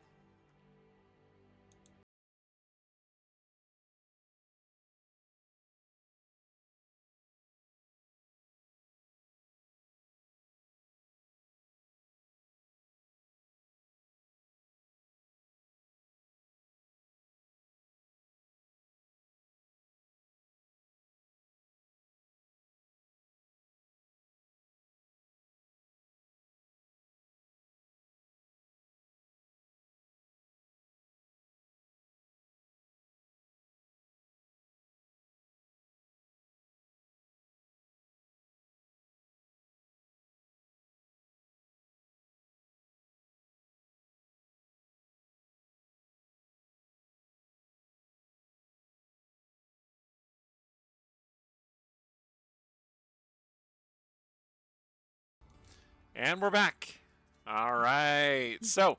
And we're back. All right. So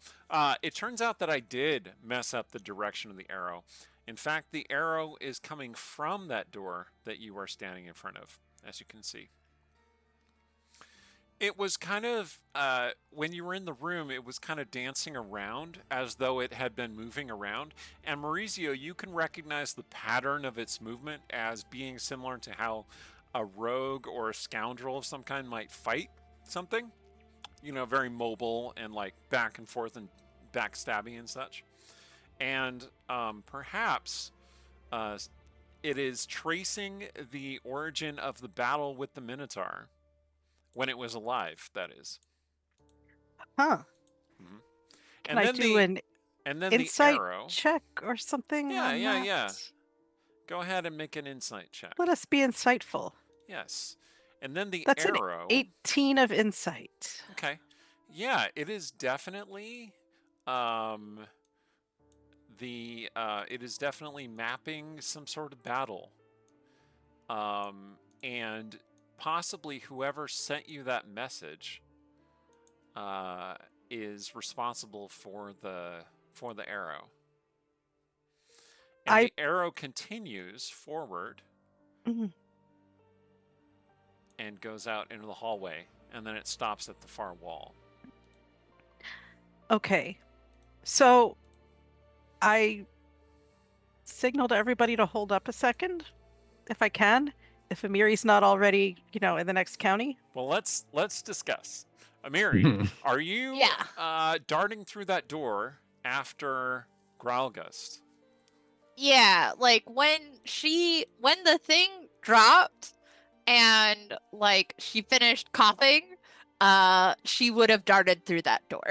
it turns out that I did mess up the direction of the arrow. In fact, the arrow is coming from that door that you are standing in front of, as you can see. It was kind of, when you were in the room, it was kind of dancing around as though it had been moving around. And Mauricio, you can recognize the pattern of its movement as being similar to how a rogue or a scoundrel of some kind might fight something. You know, very mobile and like back and forth and backstabbing and such. And perhaps it is tracing the origin of the battle with the Minotaur when it was alive, that is. Huh. Mm-hmm. Can I do an insight the arrow check or something? Yeah. Go ahead and make an insight check. Let us be insightful. Yes. And then the That's arrow. An 18 of insight. Okay. Yeah, it is definitely it is definitely mapping some sort of battle. And possibly whoever sent you that message is responsible for the arrow. And the arrow continues forward Mhm. and goes out into the hallway, and then it stops at the far wall. Okay. So I signaled everybody to hold up a second, if I can, if Amiri's not already, in the next county. Well, let's discuss. Amiri, are you Yeah. darting through that door after Growlgust? Yeah, like when the thing dropped and like she finished coughing, she would have darted through that door.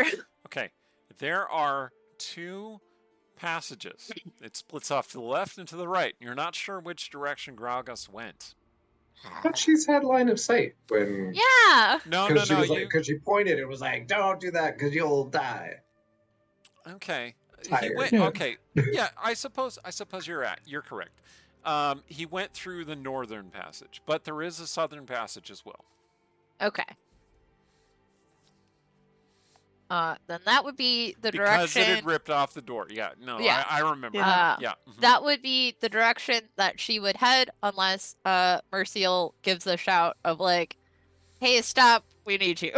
Okay, there are 2 passages. It splits off to the left and to the right. You're not sure which direction Growlgust went. But she's had line of sight when. Yeah. No. She was because she pointed. It was like, don't do that because you'll die. Okay. Tired. He went. Yeah. Okay. Yeah. I suppose you're correct. He went through the northern passage, but there is a southern passage as well. Okay. Then that would be the Because direction. it had ripped off the door. Yeah. No. Yeah. I remember. Yeah. Yeah. Mhm. That would be the direction that she would head unless Merciel gives a shout of like, "Hey, stop! We need you."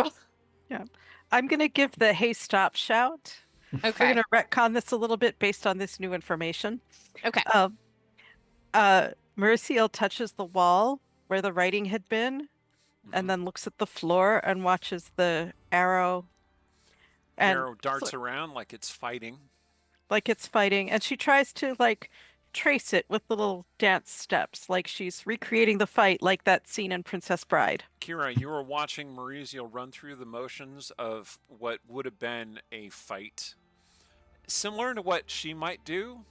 I'm going to give the hey stop shout. We're Okay. going to retcon this a little bit based on this new information. Okay. Merciel touches the wall where the writing had been and Mhm. then looks at the floor and watches the arrow. The And arrow darts around like it's fighting. like it's fighting, and she tries to trace it with little dance steps, like she's recreating the fight, like that scene in Princess Bride. Kira, you were watching Maurizio run through the motions of what would have been a fight, similar to what she might do,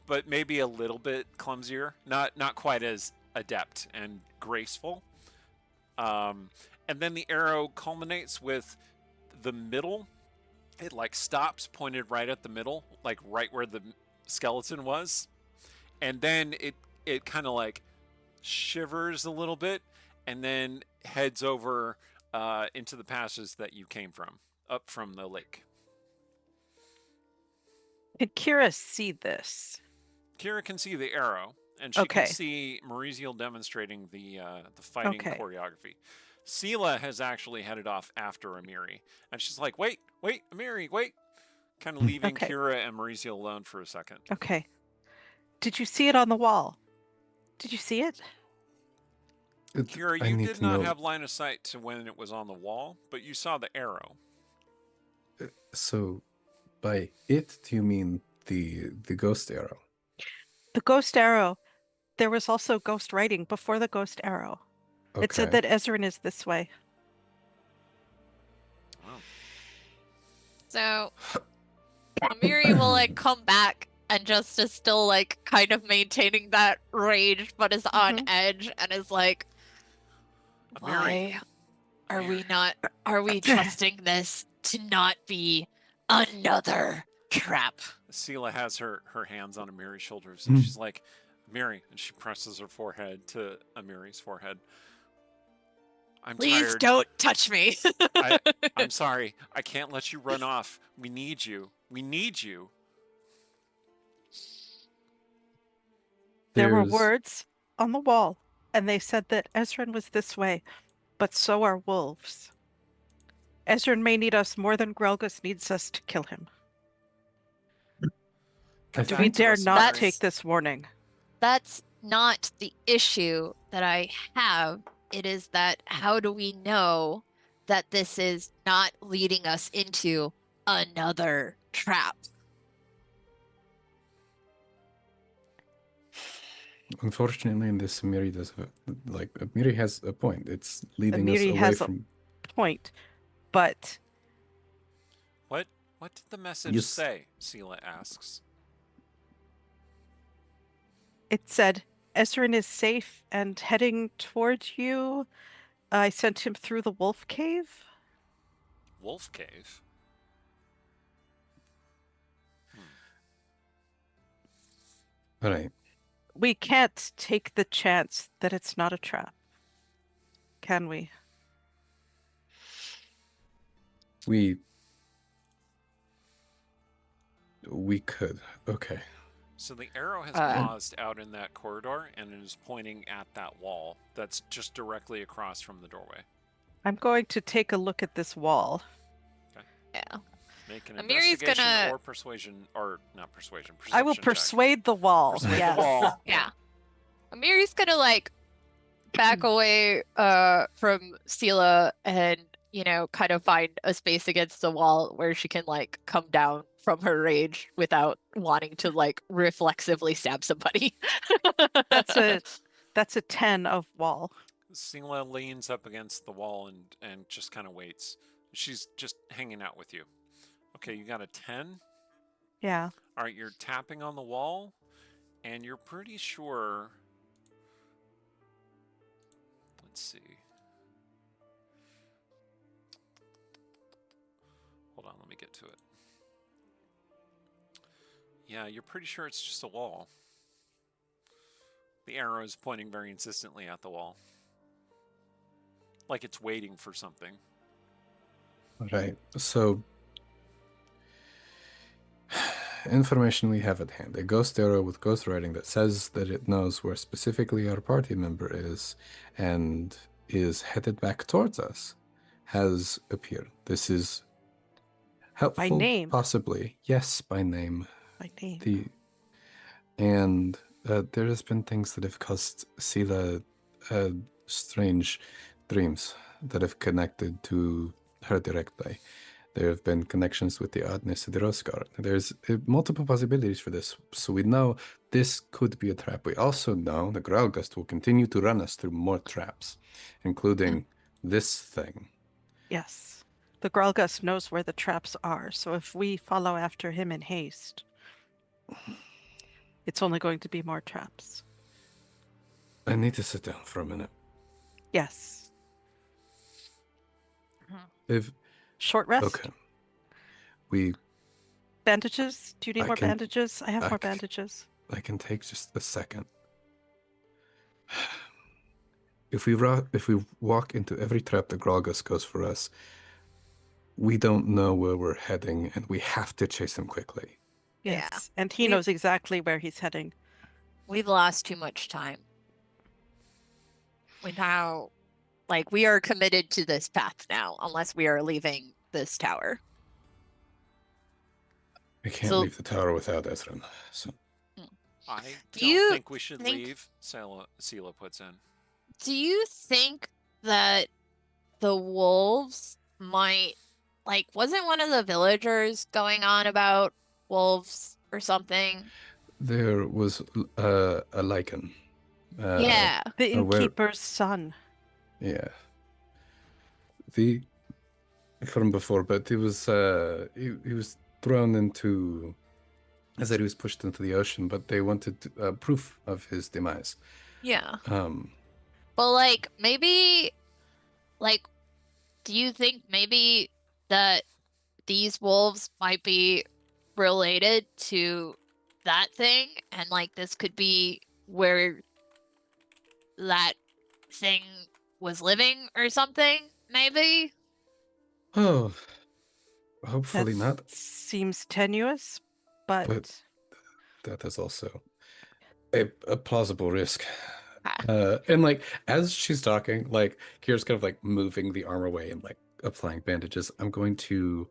but maybe a little bit clumsier, not quite as adept and graceful. And then the arrow culminates with the middle. It stops pointed right at the middle, like right where the skeleton was, and then it kind of shivers a little bit, and then heads over into the passages that you came from, up from the lake. Can Kira see this? Kira can see the arrow, and she can see Maurizio demonstrating the fighting choreography. Sela has actually headed off after Amiri, and she's like, wait, Amiri, wait. Kind of leaving Kira and Maurizio alone for a second. Okay. Did you see it on the wall? Did you see it? Kira, you did not have line of sight to when it was on the wall, but you saw the arrow. So, by it, do you mean the ghost arrow? The ghost arrow. There was also ghost writing before the ghost arrow. Okay. It said that Ezrin is this way. Wow. So Amiri will come back and just is still kind of maintaining that rage, but is on edge and is like, Amiri. why are we trusting this to not be another trap? Sela has her hands on Amiri's shoulders, and she's like, Amiri, and she presses her forehead to Amiri's forehead. I'm Please tired. don't touch me. I'm sorry. I can't let you run off. We need you. There were words on the wall, and they said that Ezrin was this way, but so are wolves. Ezrin may need us more than Grelgus needs us to kill him. We dare not take this warning. That's not the issue that I have. It is that how do we know that this is not leading us into another trap? Unfortunately, in this, Amiri does Amiri has a point. It's leading us Amiri away has from. A point, but what did the message say? Sela asks. It said, Ezrin is safe and heading towards you. I sent him through the wolf cave. Wolf cave? All right. We can't take the chance that it's not a trap. Can we? We could. Okay. So the arrow has Uh, paused out in that corridor and it is pointing at that wall that's just directly across from the doorway. I'm going to take a look at this wall. Yeah. Make an Amiri's investigation gonna- or persuasion, or not persuasion, perception I will check. persuade the wall. Persuade yes. the wall. Yeah. Amiri's gonna like back away from Sela and kind of find a space against the wall where she can like come down from her rage without wanting to like reflexively stab somebody. That's a 10 of wall. Sela leans up against the wall and just kind of waits. She's just hanging out with you. Okay, you got a 10? Yeah. All right, you're tapping on the wall, and you're pretty sure... Let's see. Hold on, let me get to it. Yeah, you're pretty sure it's just a wall. The arrow is pointing very insistently at the wall. Like it's waiting for something. Right. So, information we have at hand. A ghost arrow with ghost writing that says that it knows where specifically our party member is and is headed back towards us has appeared. This is helpful. By name. Possibly. Yes, by name. By name. And there has been things that have caused Sela strange dreams that have connected to her directly. There have been connections with the oddness of the Roskar. There's multiple possibilities for this. So we know this could be a trap. We also know the Growlgust will continue to run us through more traps, including this thing. Yes. The Gralgus knows where the traps are, so if we follow after him in haste, it's only going to be more traps. I need to sit down for a minute. Yes. If Short rest? okay. We Bandages? Do you need I more can- bandages? I have I more c- bandages. I can take just a second. If we walk into every trap the Gralgus goes for us, we don't know where we're heading, and we have to chase him quickly. Yeah. Yes. And he We- knows exactly where he's heading. We've lost too much time. We now, like, we are committed to this path now, unless we are leaving this tower. We can't So- leave the tower without Ezran. So I Do don't you think we should think- leave, Sela puts in. Do you think that the wolves might, like, wasn't one of the villagers going on about wolves or something? there was a lichen. Yeah. The where- innkeeper's son. Yeah. From before, but he was thrown into, I said he was pushed into the ocean, but they wanted proof of his demise. Yeah. Um, But, like, maybe, like, do you think maybe that these wolves might be related to that thing? And, like, this could be where that thing was living or something, maybe? oh, hopefully That not. seems tenuous, but That is also a plausible risk. Ah. And like as she's talking, like Kira's kind of like moving the arm away and like applying bandages. I'm going to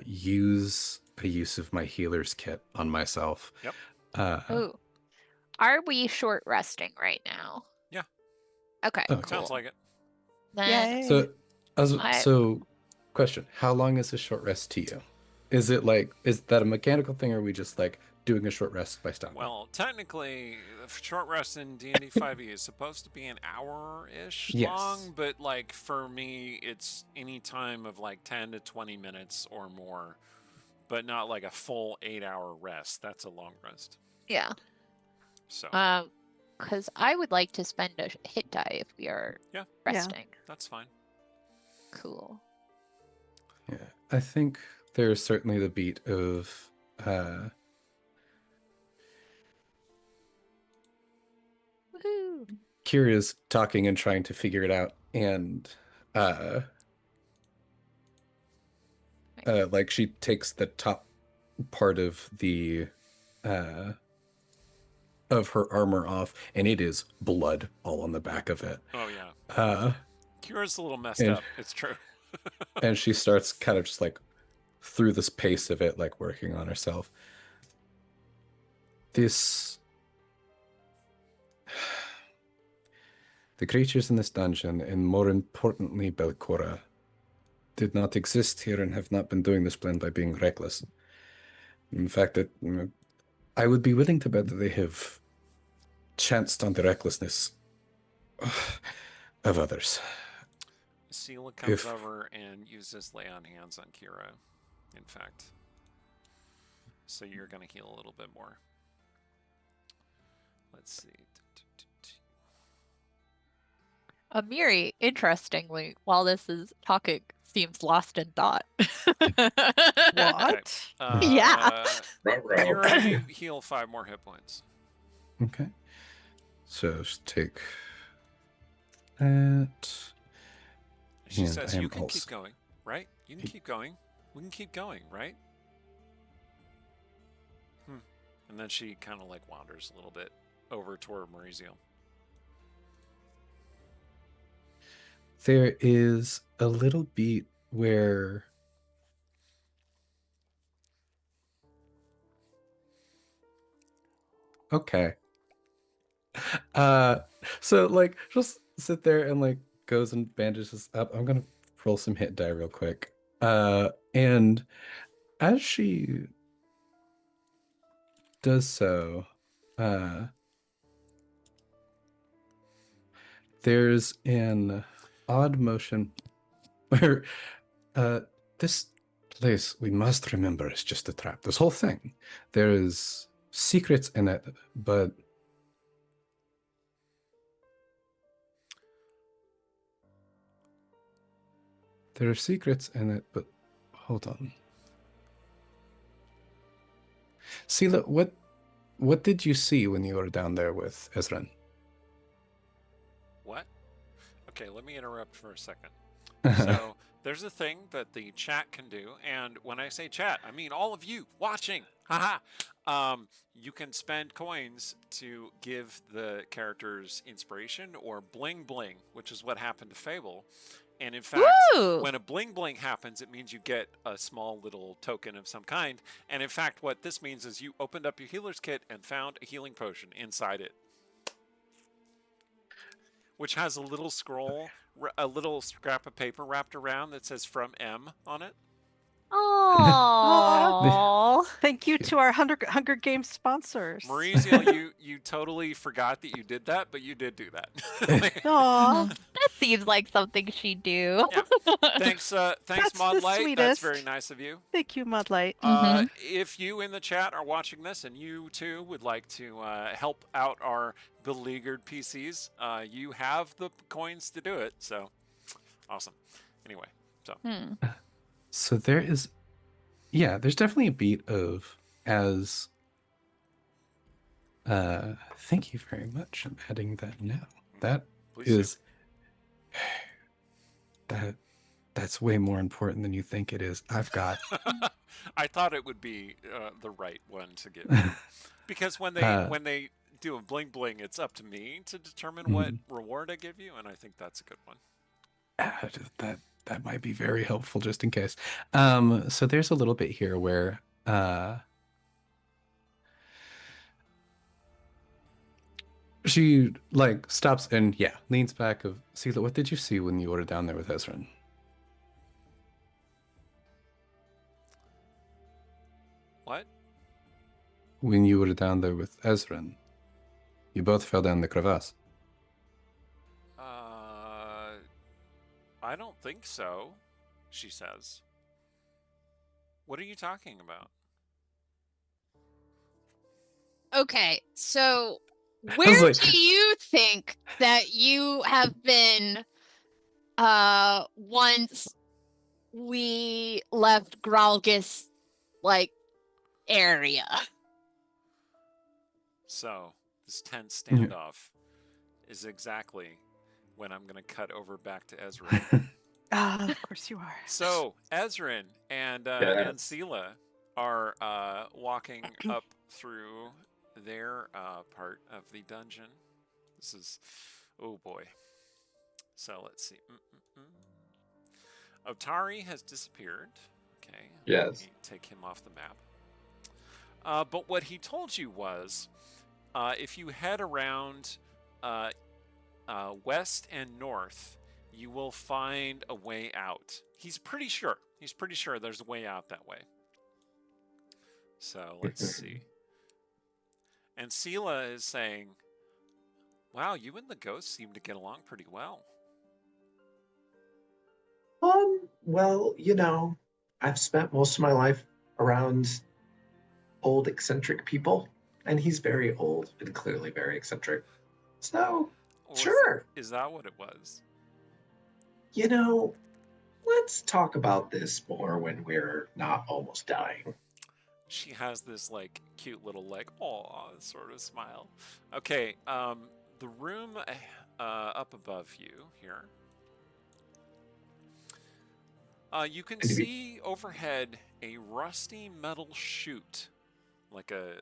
use a use of my healer's kit on myself. Yep. Ooh. Are we short resting right now? Yeah. Okay. Okay. Cool. Sounds like it. Then yay. So, question: how long is a short rest to you? Is that a mechanical thing, or are we just like doing a short rest by stopping? Well, technically, a short rest in D&D 5e is supposed to be an hour-ish Yes. long, but like for me, it's any time of like 10 to 20 minutes or more, but not like a full 8-hour rest. That's a long rest. yeah. So Because I would like to spend a hit die if we are Yeah. resting. that's fine. Cool. Yeah, I think there's certainly the beat of Woohoo. Kira's talking and trying to figure it out, and like she takes the top part of the of her armor off, and it is blood all on the back of it. Oh yeah. Uh, Kira's a little messed and- up. It's true. and she starts kind of just like through this pace of it, like working on herself. The creatures in this dungeon, and more importantly, Belcora, did not exist here and have not been doing this plan by being reckless. In fact, I would be willing to bet that they have chanced on the recklessness of others. Sela comes If- over and uses lay on hands on Kira, in fact. So you're going to heal a little bit more. Let's see. Amiri, interestingly, while this is talking, seems lost in thought. What? Yeah. Kira, you heal 5 more hit points. Okay. So just take that. She And says, I am you can also- keep going, right? You can keep going. We can keep going, right? And then she kind of like wanders a little bit over toward Maurizio. There is a little beat where okay. So like just sit there and like goes and bandages up. I'm gonna roll some hit die real quick. And as she does so, there's an odd motion where this place, we must remember, is just a trap. This whole thing, there is secrets in it, but there are secrets in it, but hold on. Sela, what did you see when you were down there with Ezran? What? Okay, let me interrupt for a second. So there's a thing that the chat can do, and when I say chat, I mean all of you watching. Haha. You can spend coins to give the characters inspiration or bling bling, which is what happened to Fable. And in fact, Woo! when a bling bling happens, it means you get a small little token of some kind. And in fact, what this means is you opened up your healer's kit and found a healing potion inside it, which has a little scroll, a little scrap of paper wrapped around that says "From M" on it. Oh. Thank you to our Hunger Games sponsors. Maurizio, you totally forgot that you did that, but you did do that. Aw, That seems like something she'd do. Yeah. Thanks, That's the Modlight. That's sweetest. very nice of you. thank you, Mudlight. If you in the chat are watching this and you too would like to help out our beleaguered PCs, you have the coins to do it. So awesome. Anyway, so So there is, yeah, there's definitely a beat of as. Thank you very much. I'm adding that now. That please do. is that's way more important than you think it is. I've got I thought it would be the right one to give you. Because when they do a bling bling, it's up to me to determine what reward I give you, and I think that's a good one. that might be very helpful just in case. So there's a little bit here where she like stops and leans back of Sela, what did you see when you were down there with Ezran? What? When you were down there with Ezran, you both fell down the crevasse. I don't think so, she says. What are you talking about? Okay, so was where like- do you think that you have been once we left Gralgus like area? So, this tense standoff is exactly when I'm going to cut over back to Ezra. Of course you are. So, Ezrin and Yes. Sela are walking up through their part of the dungeon. This is, oh boy. So let's see. Otari has disappeared. Okay. Yes. Let me take him off the map. But what he told you was, if you head around west and north, you will find a way out. He's pretty sure. He's pretty sure there's a way out that way. So let's see. And Sela is saying, wow, you and the ghost seem to get along pretty well. Well, I've spent most of my life around old eccentric people, and he's very old and clearly very eccentric. So, Or sure. Is that what it was? Let's talk about this more when we're not almost dying. She has this like cute little like aw sort of smile. Okay, the room up above you here. You can see overhead a rusty metal chute, like a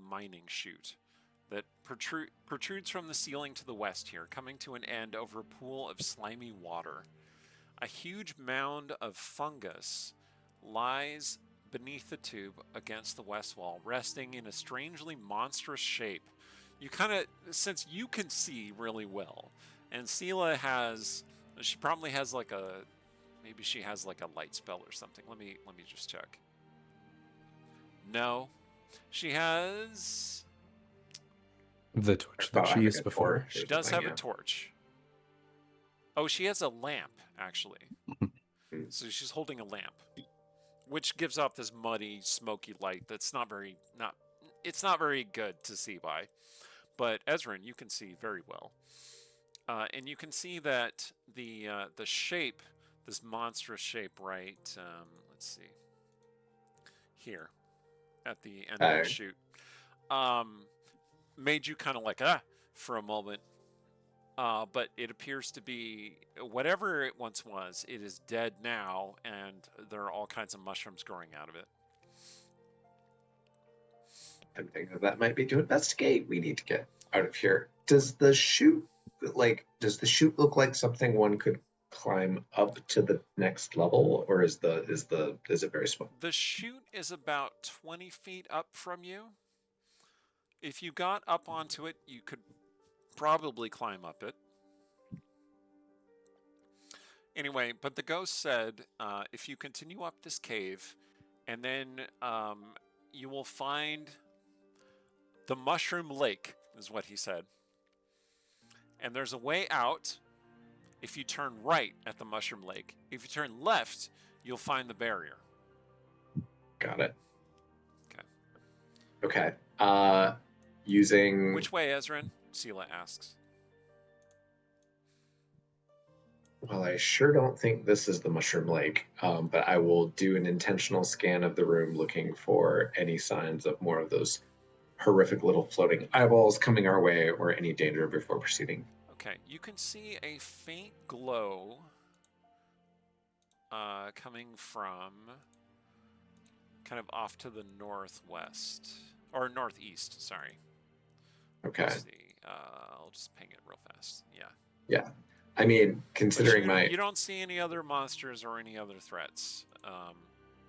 mining chute, that protrudes from the ceiling to the west here, coming to an end over a pool of slimy water. A huge mound of fungus lies beneath the tube against the west wall, resting in a strangely monstrous shape. You since you can see really well, and Sela she probably has like maybe she has like a light spell or something. Let me just check. No, she has The torch that she used before. She does have a torch. Oh, she has a lamp, actually. So she's holding a lamp, which gives off this muddy, smoky light that's it's not very good to see by. But Ezrin, you can see very well. And you can see that the shape, this monstrous shape, right? Let's see. Here, at the end of the chute, made you kind of like for a moment. But it appears to be whatever it once was. It is dead now, and there are all kinds of mushrooms growing out of it. I'm thinking that might be to investigate. We need to get out of here. Does the chute look like something one could climb up to the next level, or is it very small? The chute is about 20 feet up from you. If you got up onto it, you could probably climb up it. Anyway, but the ghost said, if you continue up this cave, and then you will find the Mushroom Lake, is what he said. And there's a way out if you turn right at the Mushroom Lake. If you turn left, you'll find the barrier. Got it. Okay. Okay. Using... Which way, Ezrin? Sela asks. Well, I sure don't think this is the Mushroom Lake, but I will do an intentional scan of the room looking for any signs of more of those horrific little floating eyeballs coming our way or any danger before proceeding. Okay, you can see a faint glow coming from kind of off to the northwest, or northeast, sorry. Okay. Let's see. I'll just ping it real fast. Yeah. Yeah. I mean, considering you don't see any other monsters or any other threats.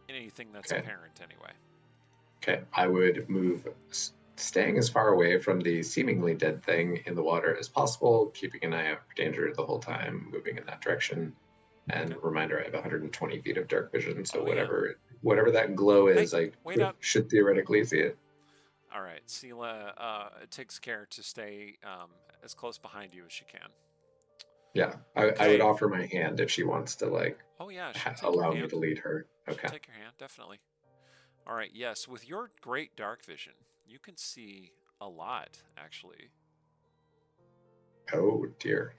Anything that's apparent anyway. Okay, I would move, staying as far away from the seemingly dead thing in the water as possible, keeping an eye out for danger the whole time, moving in that direction. And reminder, I have 120 feet of dark vision, so whatever that glow is, I should theoretically see it. All right, Sela takes care to stay as close behind you as she can. Yeah, I would offer my hand if she wants to, like, allow me to lead her. Okay. Take your hand, definitely. All right, yes, with your great dark vision, you can see a lot, actually. Oh, dear.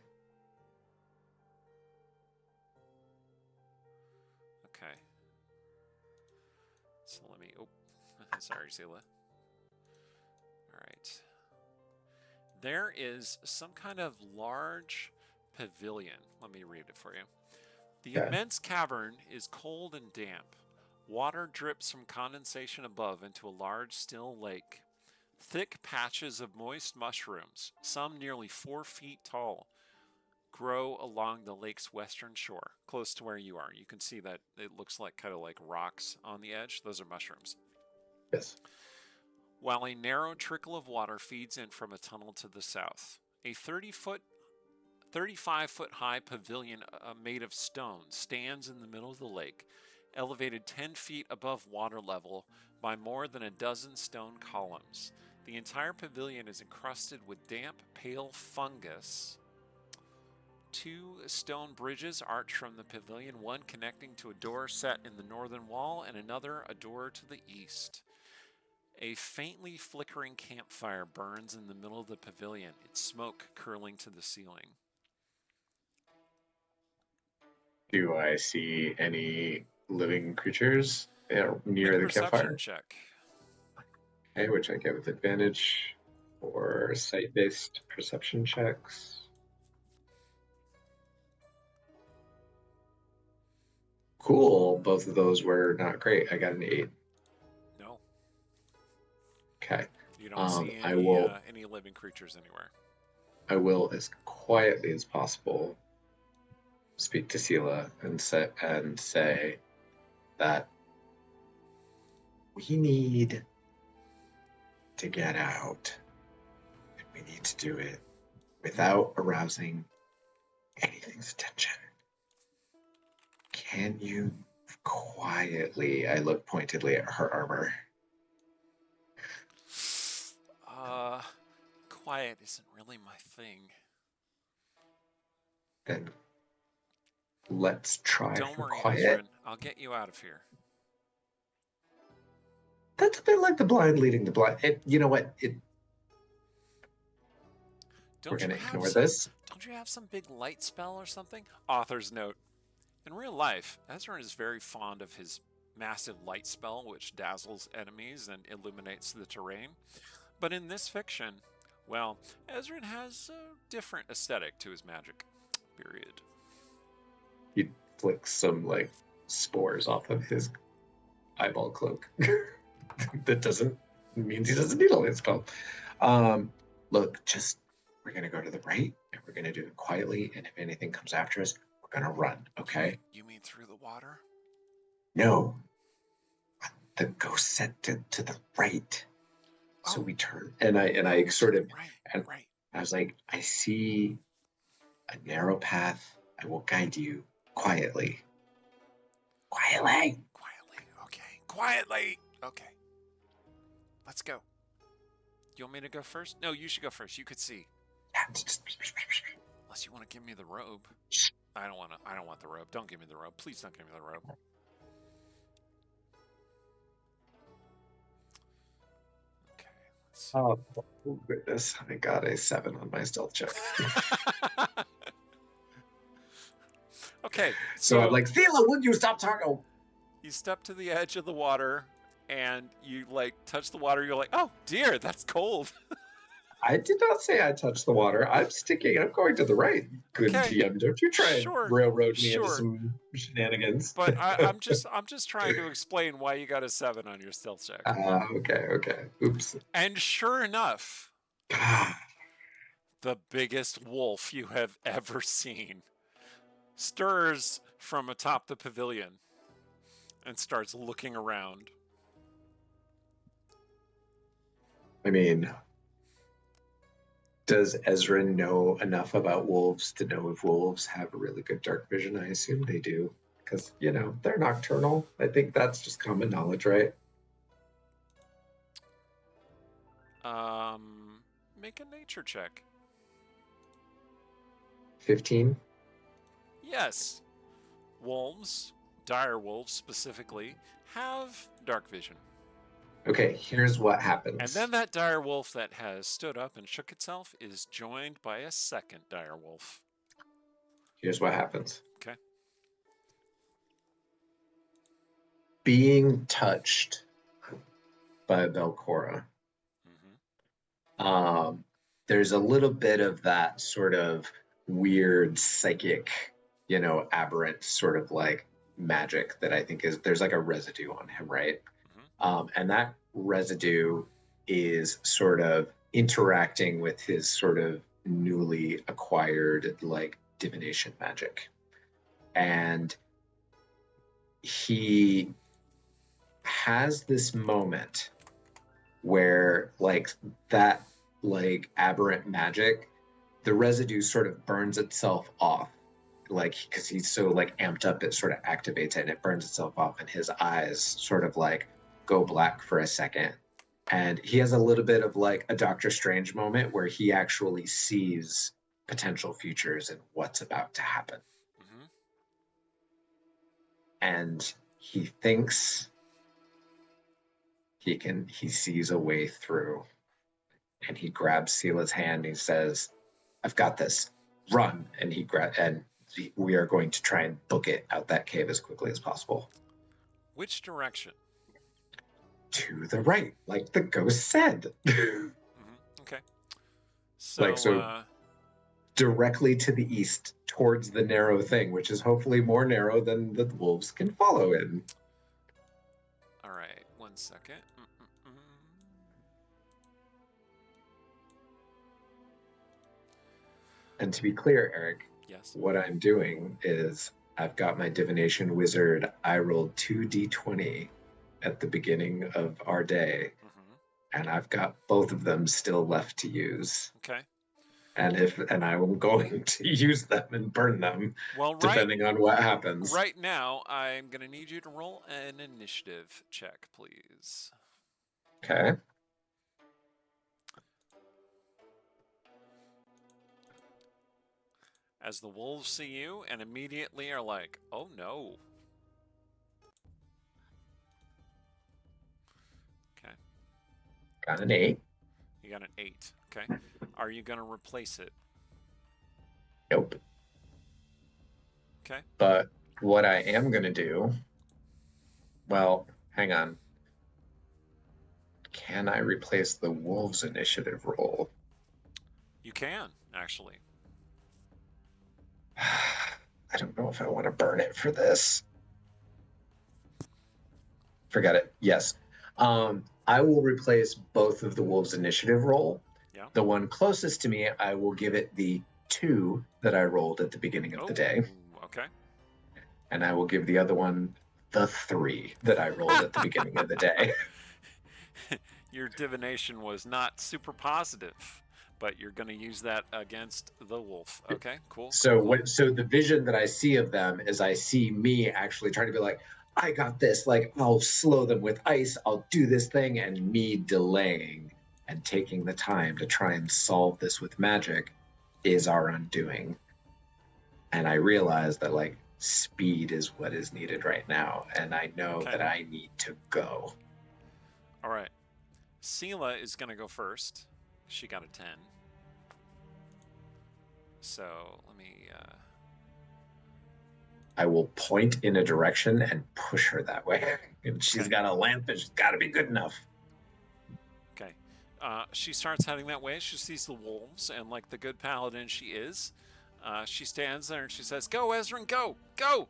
Okay. So let me, sorry, Sela. All right. There is some kind of large pavilion. Let me read it for you. The immense cavern is cold and damp. Water drips from condensation above into a large, still lake. Thick patches of moist mushrooms, some nearly 4 feet tall, grow along the lake's western shore, close to where you are. You can see that it looks like kind of like rocks on the edge. Those are mushrooms. Yes. While a narrow trickle of water feeds in from a tunnel to the south. A 35-foot high pavilion made of stone stands in the middle of the lake, elevated 10 feet above water level by more than a dozen stone columns. The entire pavilion is encrusted with damp, pale fungus. 2 stone bridges arch from the pavilion, one connecting to a door set in the northern wall and another a door to the east. A faintly flickering campfire burns in the middle of the pavilion, its smoke curling to the ceiling. Do I see any living creatures near Make a the perception campfire? check. Okay, which I get with advantage for sight-based perception checks. Cool. Both of those were not great. I got an 8. No, Okay. you don't see I any will- any living creatures anywhere. I will, as quietly as possible, speak to Sela and say that we need to get out. And we need to do it without arousing anything's attention. Can you quietly, I look pointedly at her armor, Quiet isn't really my thing. then let's try Don't for worry, quiet. Ezrin. I'll get you out of here. That's a bit like the blind leading the blind. You know what? We're Don't you going to have ignore some, this. Don't you have some big light spell or something? Author's note. In real life, Ezrin is very fond of his massive light spell, which dazzles enemies and illuminates the terrain. But in this fiction, well, Ezrin has a different aesthetic to his magic. Period. He flicks some like spores off of his eyeball cloak. That means he doesn't need a light spell. Look, we're gonna go to the right and we're gonna do it quietly, and if anything comes after us, we're gonna run, okay? You mean through the water? No. The ghost said to the right. So Oh. we turn and I sort of Right. I was like, I see a narrow path. I will guide you quietly. Quietly. Okay. Quietly. Okay. Let's go. You want me to go first? No, you should go first. You could see. Unless you want to give me the robe. I don't want the robe. Don't give me the robe. Please don't give me the robe. Okay. Let's see. Oh goodness. I got a 7 on my stealth check. Okay. So I'm like, Thela, would you stop talking? You step to the edge of the water and you like touch the water. You're like, oh dear, that's cold. I did not say I touched the water. I'm going to the right. Good Okay. DM, don't you try Sure, and railroad me into sure. some shenanigans. But I'm just trying to explain why you got a 7 on your stealth check. Okay. Oops. And sure enough, God. the biggest wolf you have ever seen stirs from atop the pavilion and starts looking around. I mean, does Ezra know enough about wolves to know if wolves have a really good dark vision? I assume they do, because, they're nocturnal. I think that's just common knowledge, right? Make a nature check. 15? Yes. Wolves, dire wolves specifically, have dark vision. Okay, here's what happens. And then that dire wolf that has stood up and shook itself is joined by a second dire wolf. Here's what happens. Okay. Being touched by Belcora, there's a little bit of that sort of weird psychic, aberrant sort of like magic that I think there's like a residue on him, right? And that residue is sort of interacting with his sort of newly acquired like divination magic. And he has this moment where like that like aberrant magic, the residue sort of burns itself off, like because he's so like amped up, it sort of activates it and it burns itself off, and his eyes sort of like go black for a second. And he has a little bit of like a Doctor Strange moment where he actually sees potential futures and what's about to happen. Mm-hmm. And he thinks he sees a way through. And he grabs Sela's hand and he says, "I've got this. Run." And we are going to try and book it out that cave as quickly as possible. Which direction? To the right, like the ghost said. Mm-hmm. Okay. So, directly to the east, towards the narrow thing, which is hopefully more narrow than the wolves can follow in. All right, 1 second. And to be clear, Eric, Yes. what I'm doing is I've got my divination wizard. I rolled 2d20 at the beginning of our day, and I've got both of them still left to use. Okay. And I'm going to use them and burn them, Well, depending on what happens. Right now, I'm going to need you to roll an initiative check, please. Okay. As the wolves see you and immediately are like, "Oh no." Okay. Got an 8. You got an 8. Okay. Are you going to replace it? Nope. Okay. But what I am going to do, well, hang on. Can I replace the wolves initiative roll? You can, actually. I don't know if I want to burn it for this. Forget it. Yes. I will replace both of the wolves initiative roll. Yeah. The one closest to me, I will give it the 2 that I rolled at the beginning of the day. Okay. And I will give the other one the 3 that I rolled at the beginning of the day. Your divination was not super positive, but you're going to use that against the wolf. Okay, cool. So cool. So the vision that I see of them is I see me actually trying to be like, I got this, like I'll slow them with ice, I'll do this thing, and me delaying and taking the time to try and solve this with magic is our undoing. And I realize that like speed is what is needed right now, and I know that I need to go. All right. Sela is going to go first. She got a 10. So let me... I will point in a direction and push her that way. And she's got a lamp, and she's got to be good enough. Okay. She starts heading that way. She sees the wolves, and like the good paladin she is, she stands there and she says, "Go, Ezrin, go! Go!"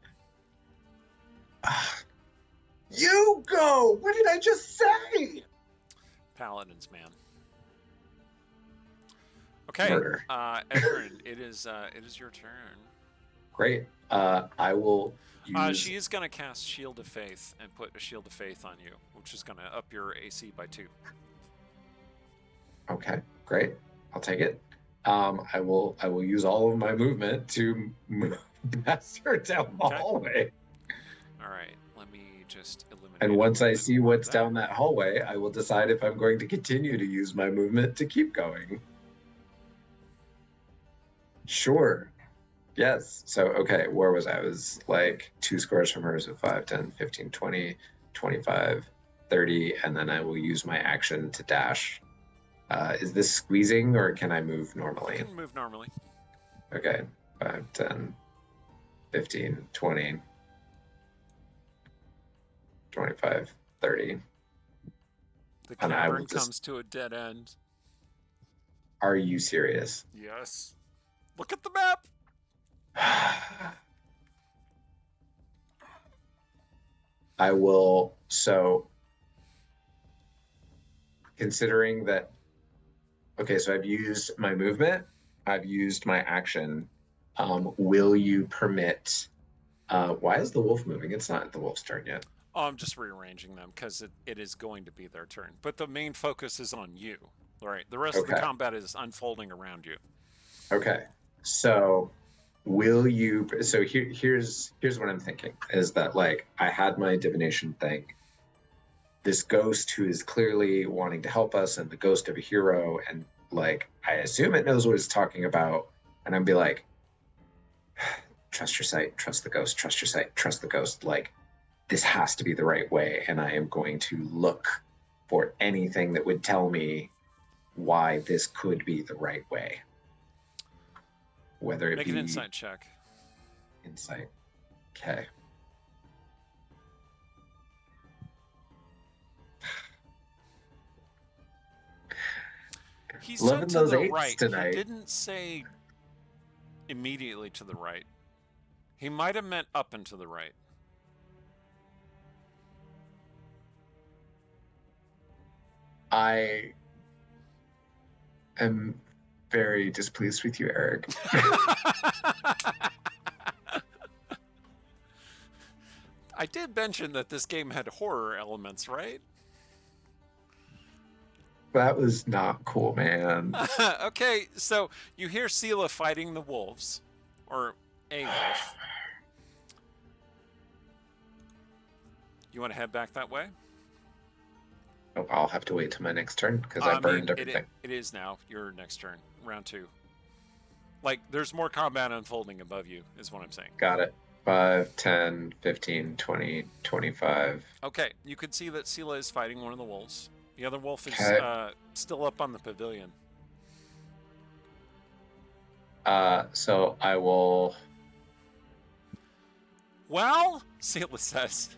You go! What did I just say? Paladins, man. Okay. Murder. Ezrin, it is your turn. Great. I will use... She is going to cast Shield of Faith and put a Shield of Faith on you, which is going to up your AC by 2. Okay, great. I'll take it. I will use all of my movement to move past her down the hallway. All right, let me just eliminate. And once I see what's down that hallway, I will decide if I'm going to continue to use my movement to keep going. Sure. Yes. So, okay, where was I? I was like 2 squares from her, so 5, 10, 15, 20, 25, 30, and then I will use my action to dash. Is this squeezing, or can I move normally? You can move normally. Okay. 5, 10, 15, 20, 25, 30. The And I will cavern comes to a dead end. Are you serious? Yes. Look at the map. I will. So considering that, okay, so I've used my movement, I've used my action. Will you permit? Why is the wolf moving? It's not the wolf's turn yet. Oh, I'm just rearranging them because it is going to be their turn. But the main focus is on you. All right. The rest of the Okay. combat is unfolding around you. Okay. So will you? So here's what I'm thinking is that, like, I had my divination thing. This ghost who is clearly wanting to help us, and the ghost of a hero, and like I assume it knows what it's talking about, and I'd be like, trust your sight, trust the ghost, trust your sight, trust the ghost. Like, this has to be the right way, and I am going to look for anything that would tell me why this could be the right way. Whether it Make be an insight check. Insight. Okay. He Loving said to those the eights right. tonight. He didn't say immediately to the right. He might have meant up and to the right. I am very displeased with you, Eric. I did mention that this game had horror elements, right? That was not cool, man. Okay, so you hear Sela fighting the wolves, or a wolf. You want to head back that way? Oh, I'll have to wait till my next turn because I burned everything. It is now your next turn, round 2. Like, there's more combat unfolding above you, is what I'm saying. Got it. 5, 10, 15, 20, 25. Okay, you can see that Sela is fighting one of the wolves. The other wolf is Okay. still up on the pavilion. So I will. Well, Sela says.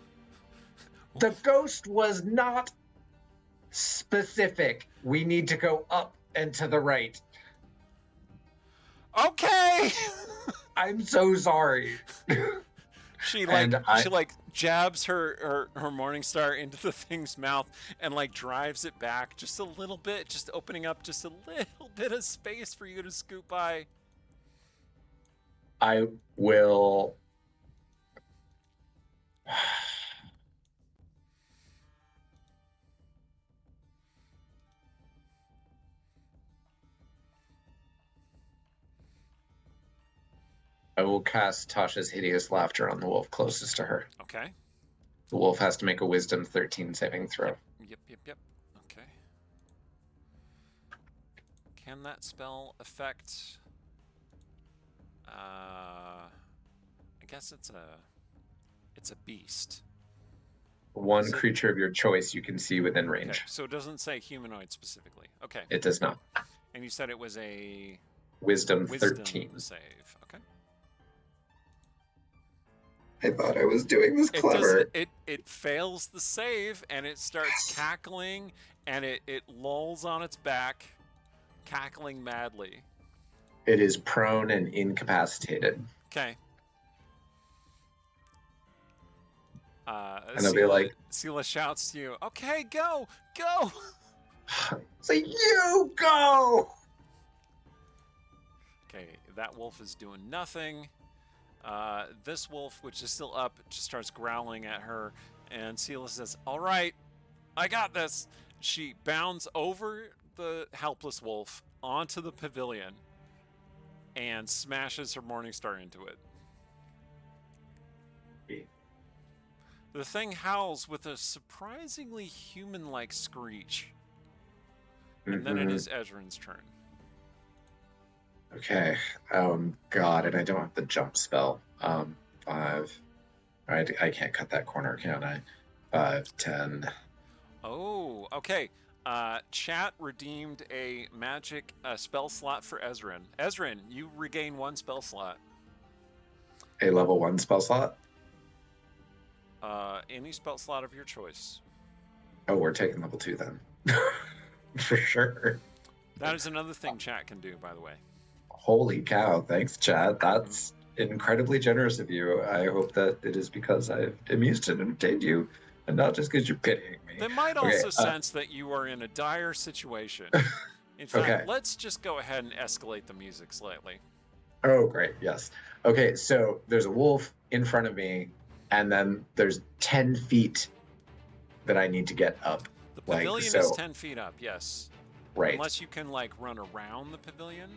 The ghost was not specific. We need to go up and to the right. Okay! I'm so sorry. She And jabs her morning star into the thing's mouth and like drives it back just a little bit, just opening up just a little bit of space for you to scoot by. I will. I will cast Tasha's Hideous Laughter on the wolf closest to her. Okay. The wolf has to make a Wisdom 13 saving throw. Yep. Okay. Can that spell affect? I guess it's a beast. One Is it- creature of your choice you can see within Okay, range. so it doesn't say humanoid specifically. Okay. It does not. And you said it was a Wisdom wisdom 13. save. Okay. I thought I was doing this It clever. doesn't. It fails the save and it starts cackling and it lolls on its back, cackling madly. It is prone and incapacitated. Okay. And I'll be like- Sela shouts to you, "Okay, go, go!" Say, you go! Okay, that wolf is doing nothing. This wolf, which is still up, just starts growling at her, and Sela says, "All right, I got this." She bounds over the helpless wolf onto the pavilion and smashes her Morningstar into it. The thing howls with a surprisingly human-like screech. And then it Mhm. is Ezrin's turn. Okay. God, and I don't have the jump spell. 5. Alright, I can't cut that corner, can I? 5, 10. Oh, okay. Chat redeemed a magic spell slot for Ezrin. Ezrin, you regain 1 spell slot. A level 1 spell slot? Any spell slot of your choice. Oh, we're taking level 2 then. For sure. That is another thing chat can do, by the way. Holy cow, thanks, Chad. That's incredibly generous of you. I hope that it is because I've amused and entertained you. And not just because you're pitying me. They might Okay, also sense that you are in a dire situation. In fact, Okay. let's just go ahead and escalate the music slightly. Oh, great. Yes. Okay, so there's a wolf in front of me, and then there's 10 feet that I need to get up. The Like, pavilion so- is 10 feet up, yes. Right. Unless you can, like, run around the pavilion.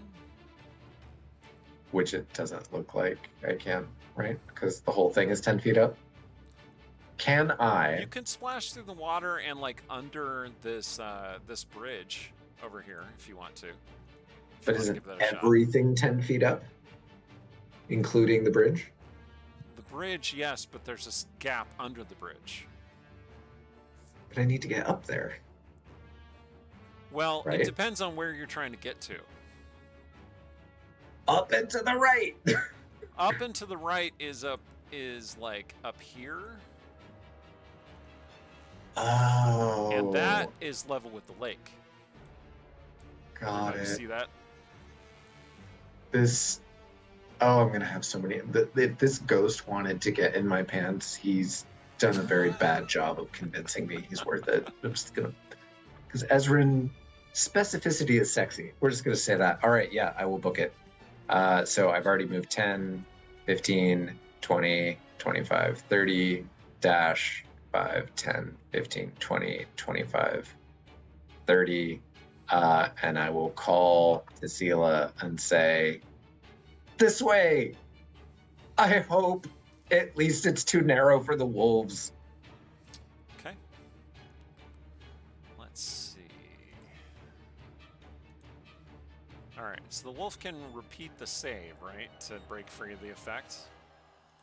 Which it doesn't look like I can, right? Because the whole thing is 10 feet up. Can I? You can splash through the water and, like, under this this bridge over here if you want to. If you But want to isn't give that a shot. everything 10 feet up? Including the bridge? The bridge, yes, but there's this gap under the bridge. But I need to get up there. Well, Right. it depends on where you're trying to get to. Up and to the right! Up and to the right is like up here, Oh. and that is level with the lake. Got Everybody it. see that? This. Oh, I'm gonna have so many. If this ghost wanted to get in my pants, he's done a very bad job of convincing me he's worth it. I'm just gonna. Because Ezrin, specificity is sexy. We're just gonna say that. All right, yeah, I will book it. So I've already moved 10, 15, 20, 25, 30, dash, 5, 10, 15, 20, 25, 30. And I will call Tessila and say, this way! I hope at least it's too narrow for the wolves. Okay. Let's see. All right, so the wolf can repeat the save, right, to break free of the effect.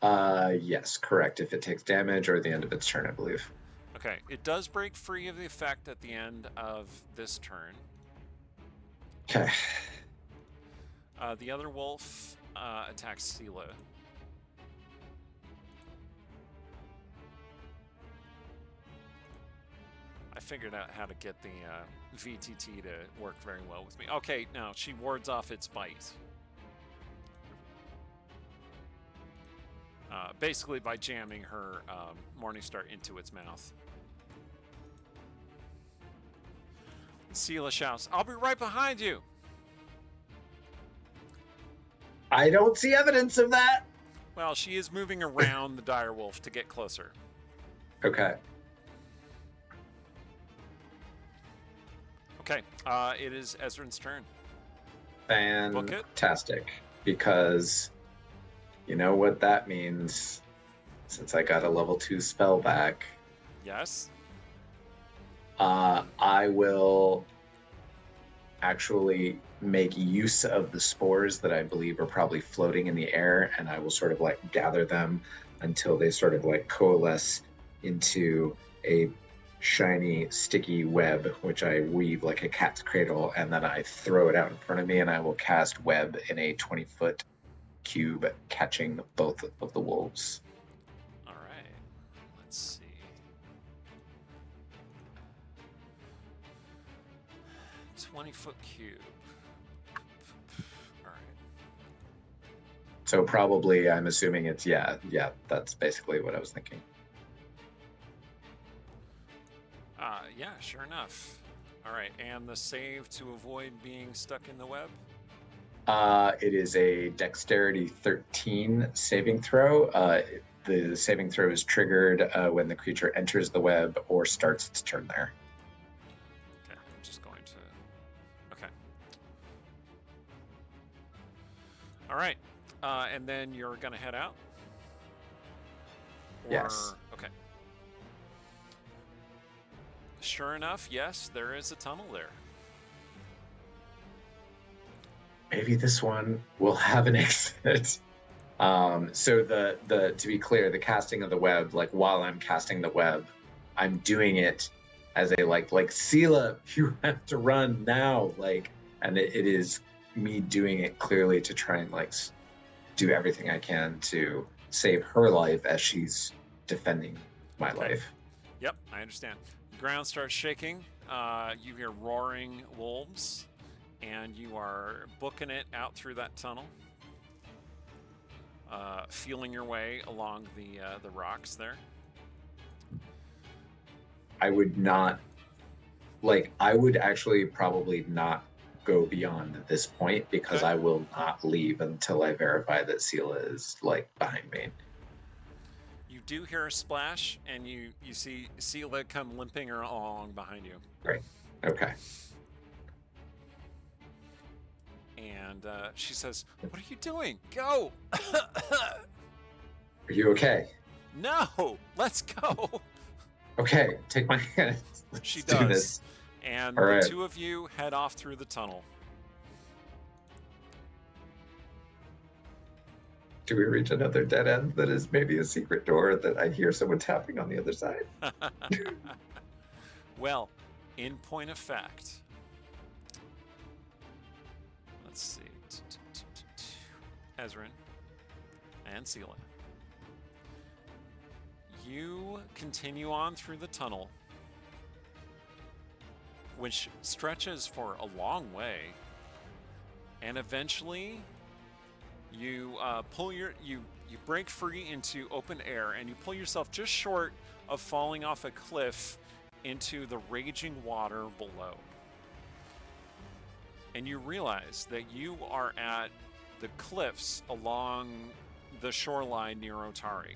Yes, correct. If it takes damage or at the end of its turn, I believe. Okay, it does break free of the effect at the end of this turn. Okay. The other wolf attacks Sela. I figured out how to get the VTT to work very well with me. Okay, now she wards off its bite. Basically by jamming her Morningstar into its mouth. Sela shouts, "I'll be right behind you!" I don't see evidence of that. Well, she is moving around the dire wolf to get closer. Okay. Okay, it is Ezrin's turn. Book it. Fantastic. Because you know what that means. Since I got a level 2 spell back, Yes. I will actually make use of the spores that I believe are probably floating in the air, and I will sort of like gather them until they sort of like coalesce into a shiny, sticky web, which I weave like a cat's cradle, and then I throw it out in front of me, and I will cast web in a 20-foot cube, catching both of the wolves. All right. Let's see. "20-foot cube." All right. So probably, I'm assuming it's, yeah, that's basically what I was thinking. Yeah, sure enough. All right, and the save to avoid being stuck in the web? It is a dexterity 13 saving throw. The saving throw is triggered when the creature enters the web or starts its turn there. Okay, I'm just going to... Okay. All right, and then you're going to head out? Or... Yes. Okay. Sure enough, yes, there is a tunnel there. Maybe this one will have an exit. So the to be clear, the casting of the web, like while I'm casting the web, I'm doing it as a like Sela, you have to run now, like, and it is me doing it clearly to try and like do everything I can to save her life as she's defending my life. Yep, I understand. The ground starts shaking. You hear roaring wolves, and you are booking it out through that tunnel, feeling your way along the rocks there. I would not, like, I would actually probably not go beyond this point because Okay. I will not leave until I verify that Sela is, like, behind me. You do hear a splash, and you see Sela come limping along behind you. Great. Okay. And she says, "What are you doing? Go!" Are you okay? No, let's go. Okay, take my hand. Let's She do does. this. And All the right. two of you head off through the tunnel. Do we reach another dead end that is maybe a secret door that I hear someone tapping on the other side? Well, in point of fact, let's see. Ezrin and Sela. You continue on through the tunnel, which stretches for a long way, and eventually you you break free into open air, and you pull yourself just short of falling off a cliff into the raging water below. And you realize that you are at the cliffs along the shoreline near Otari.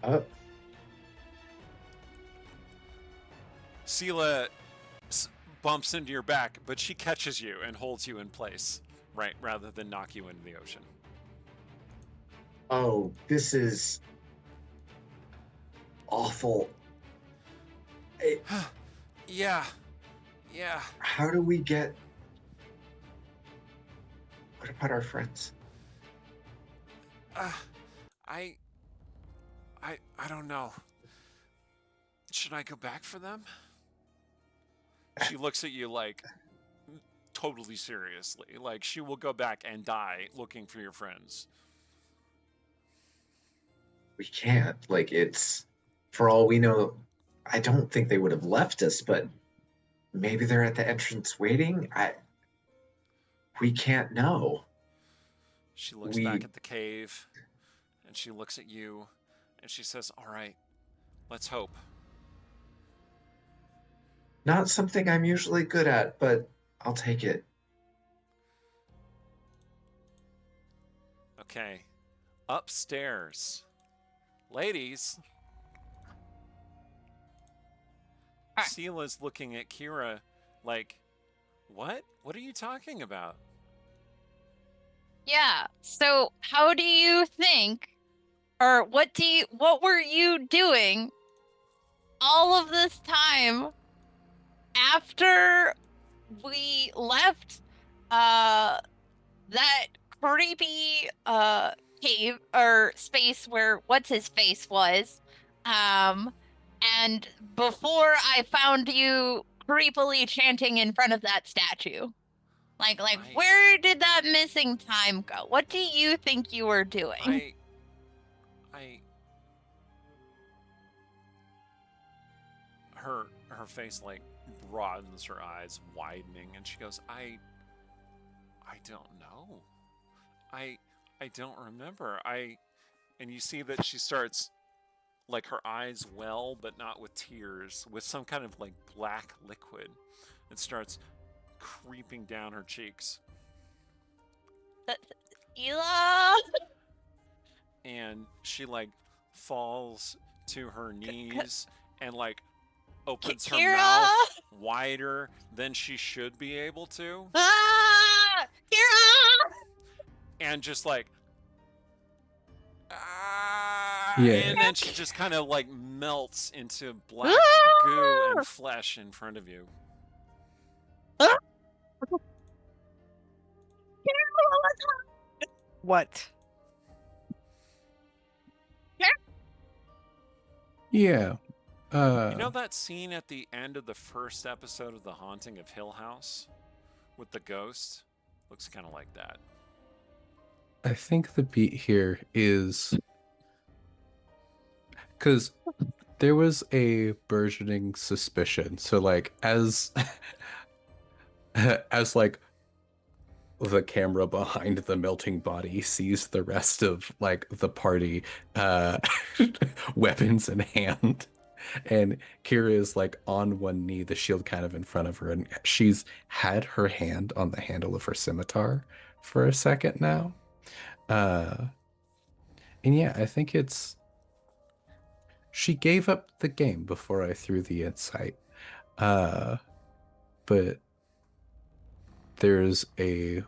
Oh, Sela bumps into your back, but she catches you and holds you in place, right, rather than knock you into the ocean. oh, this is awful. Yeah. How do we get... What about our friends? I don't know. Should I go back for them? She looks at you like totally seriously. Like she will go back and die looking for your friends. We can't. Like, it's... For all we know, I don't think they would have left us, but maybe they're at the entrance waiting? We can't know. She looks back at the cave and she looks at you and she says, "All right, let's hope." Not something I'm usually good at, but I'll take it. Okay. Upstairs. Ladies. Alright. Sela's looking at Kira like, what? What are you talking about? Yeah. So how do you think, or what were you doing all of this time after we left that creepy cave or space where what's his face was, and before I found you creepily chanting in front of that statue? Like, I- where did that missing time go? What do you think you were doing? Her face like broadens, her eyes widening, and she goes, I don't know. I don't remember. And you see that she starts, like, her eyes well, but not with tears, with some kind of like black liquid. It starts creeping down her cheeks. Ela? And she like falls to her knees and like opens her Kira? mouth wider than she should be able to, Ah! Kira! and just like Yeah. and then she just kind of like melts into black Ah! goo and flesh in front of you. What? Yeah. You know that scene at the end of the first episode of The Haunting of Hill House with the ghost? Looks kind of like that. I think the beat here is because there was a burgeoning suspicion. So like as as like the camera behind the melting body sees the rest of like the party weapons in hand, And Kira is like on one knee, the shield kind of in front of her, and she's had her hand on the handle of her scimitar for a second now. And yeah, I think she gave up the game before I threw the insight. But there's a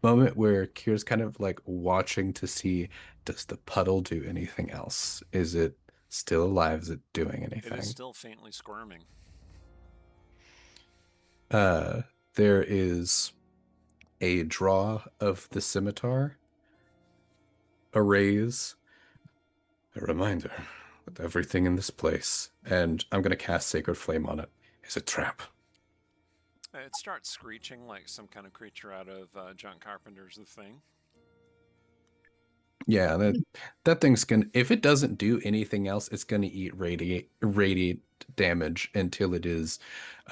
moment where Kira's kind of like watching to see, does the puddle do anything else? Is it still alive? Is it doing anything? It is still faintly squirming. There is a draw of the scimitar, a raise, a reminder that everything in this place, and I'm going to cast Sacred Flame on it, is a trap. It starts screeching like some kind of creature out of John Carpenter's The Thing. Yeah, that thing's gonna, if it doesn't do anything else, it's gonna eat radiant damage until it is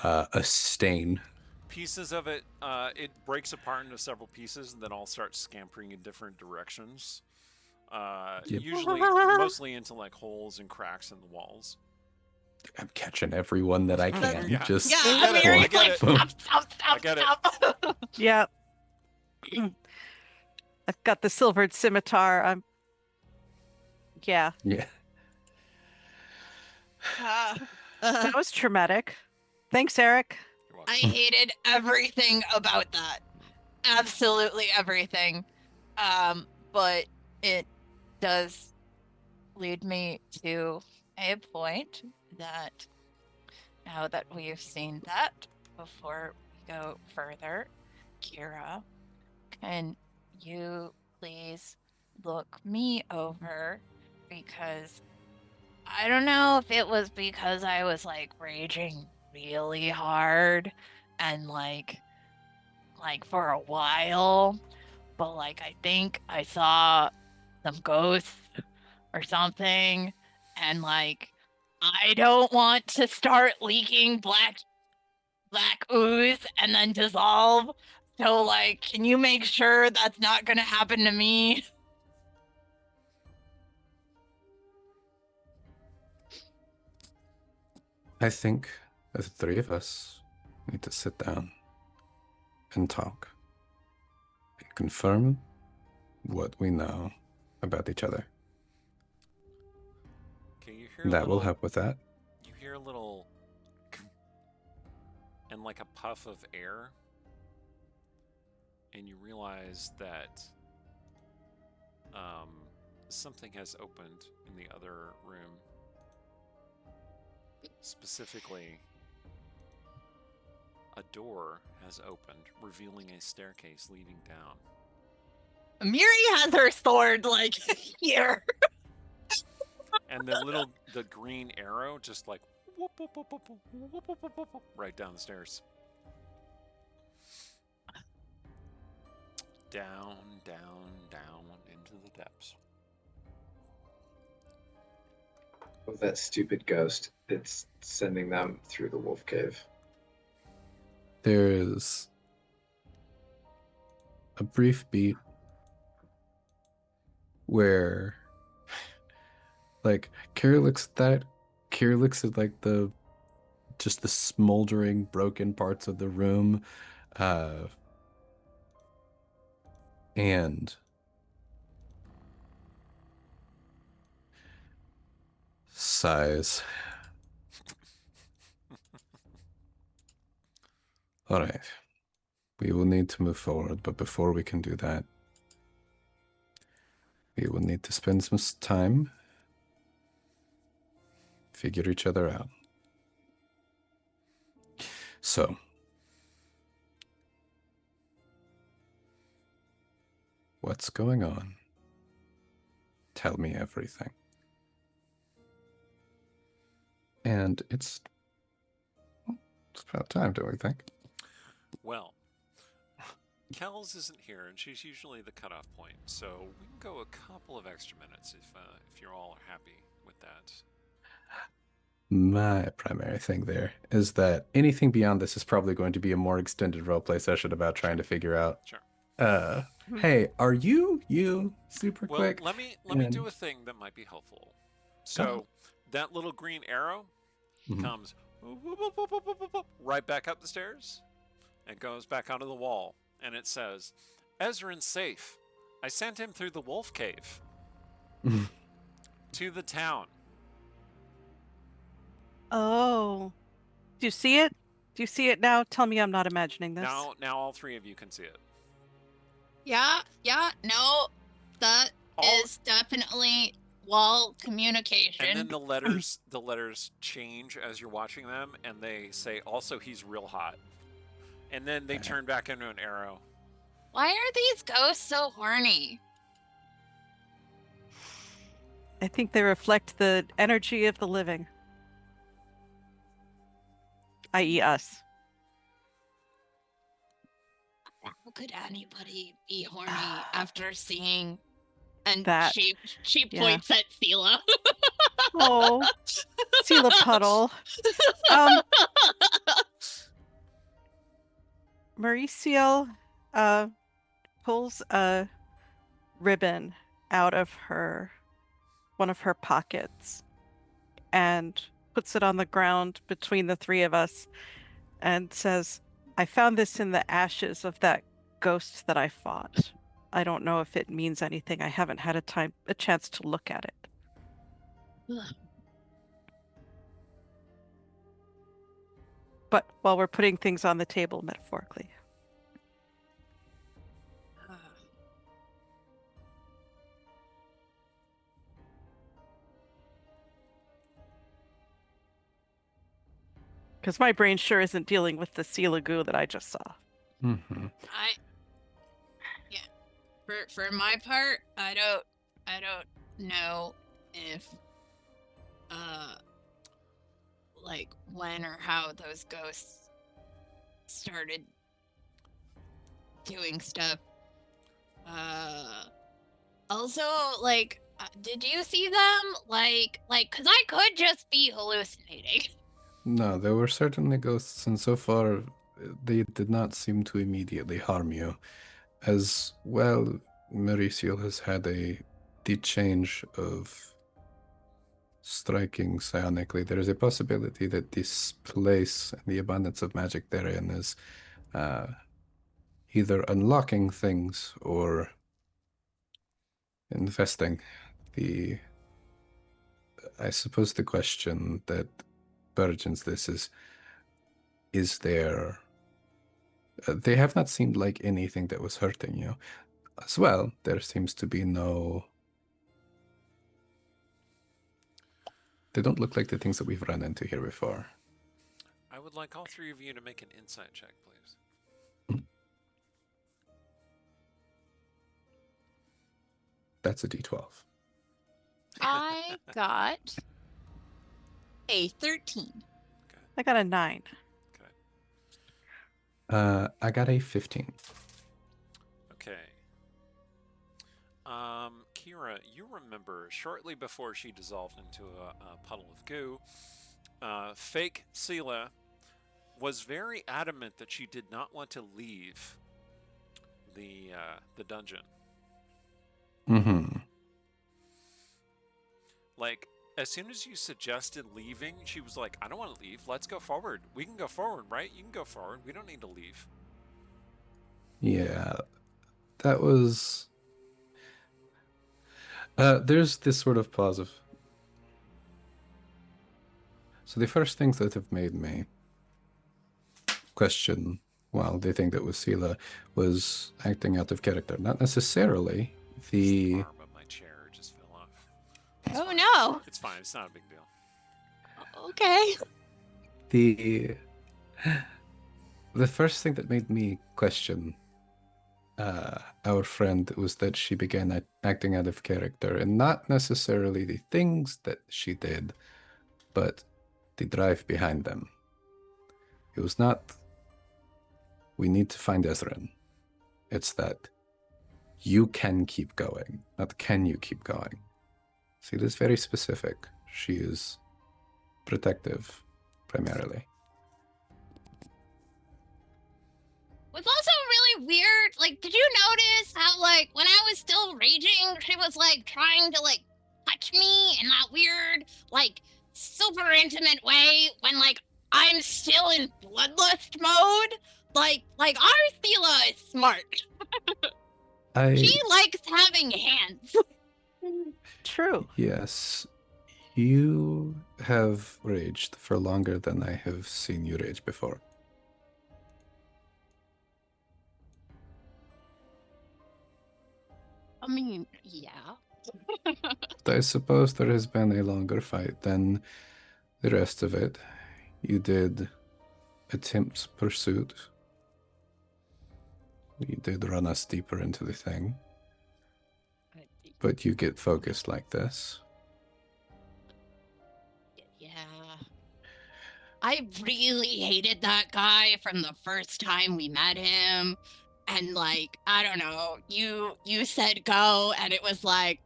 a stain. Pieces of it, it breaks apart into several pieces and then all starts scampering in different directions. Yep. Usually, mostly into like holes and cracks in the walls. I'm catching everyone that I can. Yeah. Just Yeah, I get it, Amiri's I get like, it. stop, I get it. stop. Yeah. I've got the silvered scimitar. Yeah, yeah. that was traumatic. Thanks, Eric. You're I welcome. hated everything about that. Absolutely everything. But it does lead me to a point that now that we've seen that, before we go further, Kira, can you please look me over? Because I don't know if it was because I was like raging really hard and like for a while, but like I think I saw some ghosts or something, and like I don't want to start leaking black ooze and then dissolve. So like, can you make sure that's not gonna happen to me? I think the three of us need to sit down and talk and confirm what we know about each other. Okay, you hear That will help with that. You hear a little and like a puff of air, and you realize that something has opened in the other room. Specifically, a door has opened, revealing a staircase leading down. Amiri has her sword like here. And the green arrow just like whoop, whoop, whoop, whoop, whoop, whoop, whoop, whoop, whoop, right down the stairs. Down, down, down into the depths. Oh, that stupid ghost. It's sending them through the wolf cave. There is a brief beat where, like, Kira looks at that. Kira looks at, like, just the smoldering, broken parts of the room. And sighs. All right. We will need to move forward, but before we can do that, we will need to spend some time, figure each other out. So, what's going on? Tell me everything. And it's about time, don't we think? Well, Kells isn't here, and she's usually the cutoff point, so we can go a couple of extra minutes if you're all happy with that. My primary thing there is that anything beyond this is probably going to be a more extended roleplay session about trying to figure out. Sure. Hey, are you super Well, quick? let me do a thing that might be helpful. So that little green arrow Mhm. comes right back up the stairs and goes back onto the wall. And it says, Ezrin's safe. I sent him through the wolf cave to the town. Oh. Do you see it? Do you see it now? Tell me I'm not imagining this. Now all three of you can see it. Yeah, no, that is definitely wall communication. And then the letters change as you're watching them, and they say, also, he's real hot. And then they turn back into an arrow. Why are these ghosts so horny? I think they reflect the energy of the living. I.e. us. How could anybody be horny after seeing? And That, she yeah. points at Sela. Oh, Sela Puddle. Mauricio pulls a ribbon out of one of her pockets and puts it on the ground between the three of us and says, I found this in the ashes of that ghost that I fought. I don't know if it means anything. I haven't had a chance to look at it. But while we're putting things on the table metaphorically. Because my brain sure isn't dealing with the Sela goo that I just saw. Mm-hmm. For my part, I don't know if like when or how those ghosts started doing stuff. Also, like, did you see them? Like, cause I could just be hallucinating. No, there were certainly ghosts, and so far they did not seem to immediately harm you. As well, Mauricio has had the change of striking psionically. There is a possibility that this place and the abundance of magic therein is either unlocking things or infesting. I suppose the question that burgeons this is there... they have not seemed like anything that was hurting you. As well, there seems to be no... They don't look like the things that we've run into here before. I would like all three of you to make an insight check, please. That's a D12. I got A 13. I got a 9. I got a 15. Okay. Kira, you remember shortly before she dissolved into a puddle of goo, fake Sela was very adamant that she did not want to leave the dungeon. Mm-hmm. Like, as soon as you suggested leaving, she was like, I don't want to leave. Let's go forward. We can go forward, right? You can go forward. We don't need to leave. Yeah, that was... there's this sort of pause of... So the first things that have made me question, well, they think that was Sela, was acting out of character. Not necessarily the... arm of my chair just fell off. It's Oh fine. no. It's fine. It's not a big deal. Okay. The first thing that made me question our friend was that she began acting out of character, and not necessarily the things that she did, but the drive behind them. It was not, we need to find Ezrin. It's that you can keep going, not can you keep going. See, this is very specific. She is protective, primarily. What's also really weird, like, did you notice how, like, when I was still raging, she was, like, trying to, like, touch me and that weird, like, super intimate way when like I'm still in bloodlust mode. Like Arthela is smart. I She likes having hands. True. yes, you have raged for longer than I have seen you rage before. I mean, yeah. I suppose there has been a longer fight than the rest of it. You did attempt pursuit. You did run us deeper into the thing. But you get focused like this. Yeah. I really hated that guy from the first time we met him. And like, I don't know, you said go and it was like,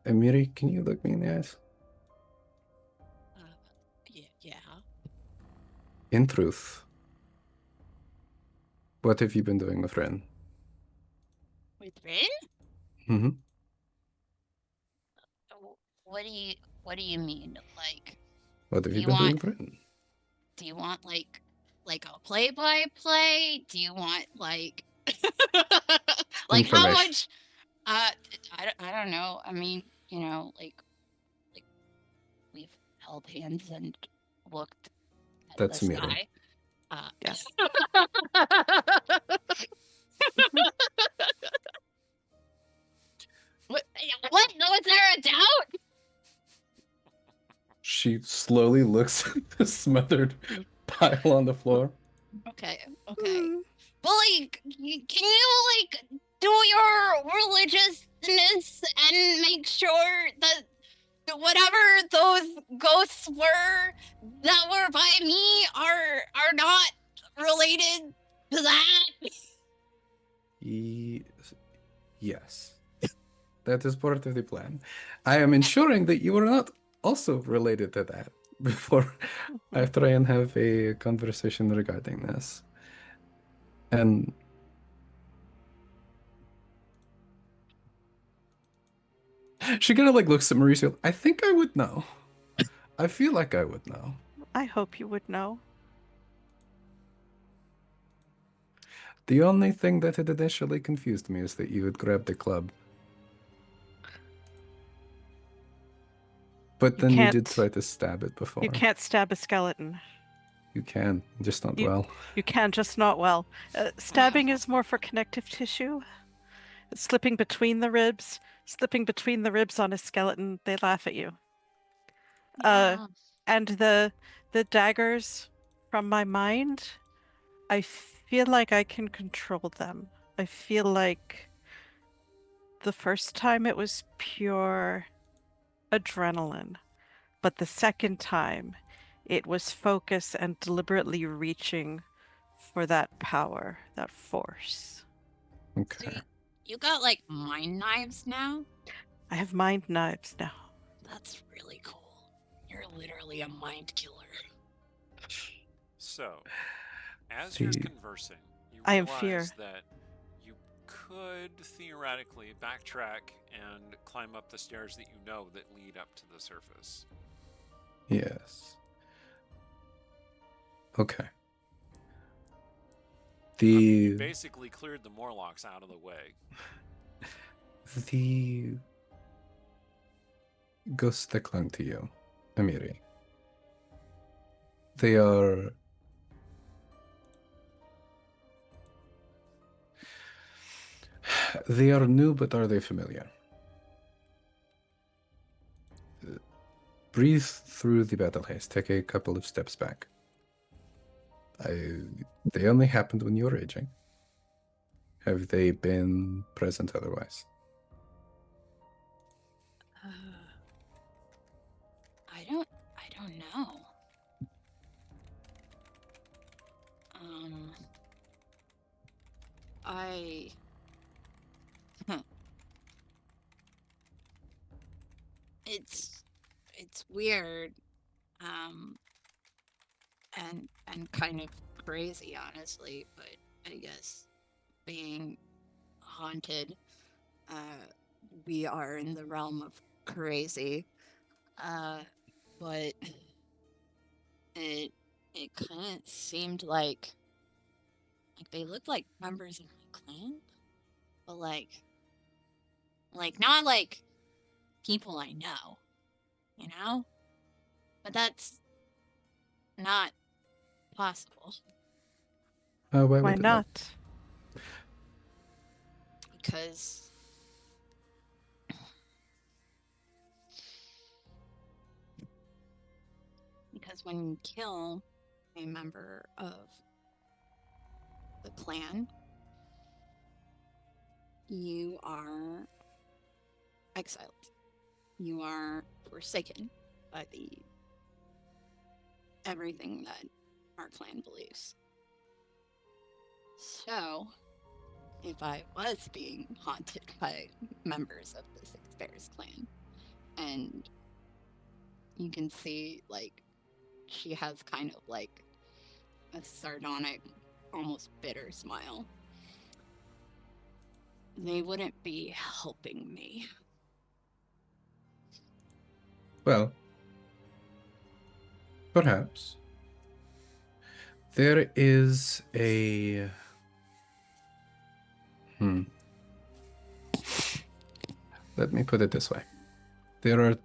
Amiri, can you look me in the eyes? yeah. In truth, what have you been doing with Ren? With Rin? Mm-hmm. What do you mean? Like, What have Do you you been doing want- with Ren? do you want like a play-by-play? Do you want like like how Information. much I don't know. I mean, like we've held hands and looked at That's the Amiri. sky. Yes. What? No, is there a doubt? She slowly looks at the smothered pile on the floor. Okay. Mm, But like, can you like do your religiousness and make sure that whatever those ghosts were that were by me are not related to that? Yes. That is part of the plan. I am ensuring that you are not also related to that before I try and have a conversation regarding this. And she kind of like looks at Mauricio. I think I would know. I feel like I would know. I hope you would know. The only thing that had initially confused me is that you had grabbed the club. But then you did can't- try to stab it before. You can't stab a skeleton. You can, just not You- well. You can, just not well. Stabbing is more for connective tissue. Slipping between the ribs. Slipping between the ribs on a skeleton, they laugh at you. Yeah. And the daggers from my mind, I feel like I can control them. I feel like the first time it was pure adrenaline, but the second time it was focus and deliberately reaching for that power, that force. So Okay. you got like mind knives now? I have mind knives now. That's really cool. You're literally a mind killer. So, as you're The- conversing, you I am realize fear. that you could theoretically backtrack and climb up the stairs that you know that lead up to the surface. Yes. Okay. You The basically cleared the Morlocks out of the way. the ghosts that clung to you, Amiri. They are new, but are they familiar? Breathe through the battle haze. Take a couple of steps back. They only happened when you were raging. Have they been present otherwise? I don't know. I it's weird, and kind of crazy, honestly. But I guess being haunted, we are in the realm of crazy. But it kind of seemed like they looked like members of my clan, but like not like people I know, you know? But that's not possible Why Why would it not? because when you kill a member of the clan, you are exiled. You are forsaken by the everything that our clan believes. So, if I was being haunted by members of the Six Bears clan, and you can see, like, she has kind of like a sardonic, almost bitter smile, they wouldn't be helping me. Well, perhaps. There is a... Let me put it this way. There are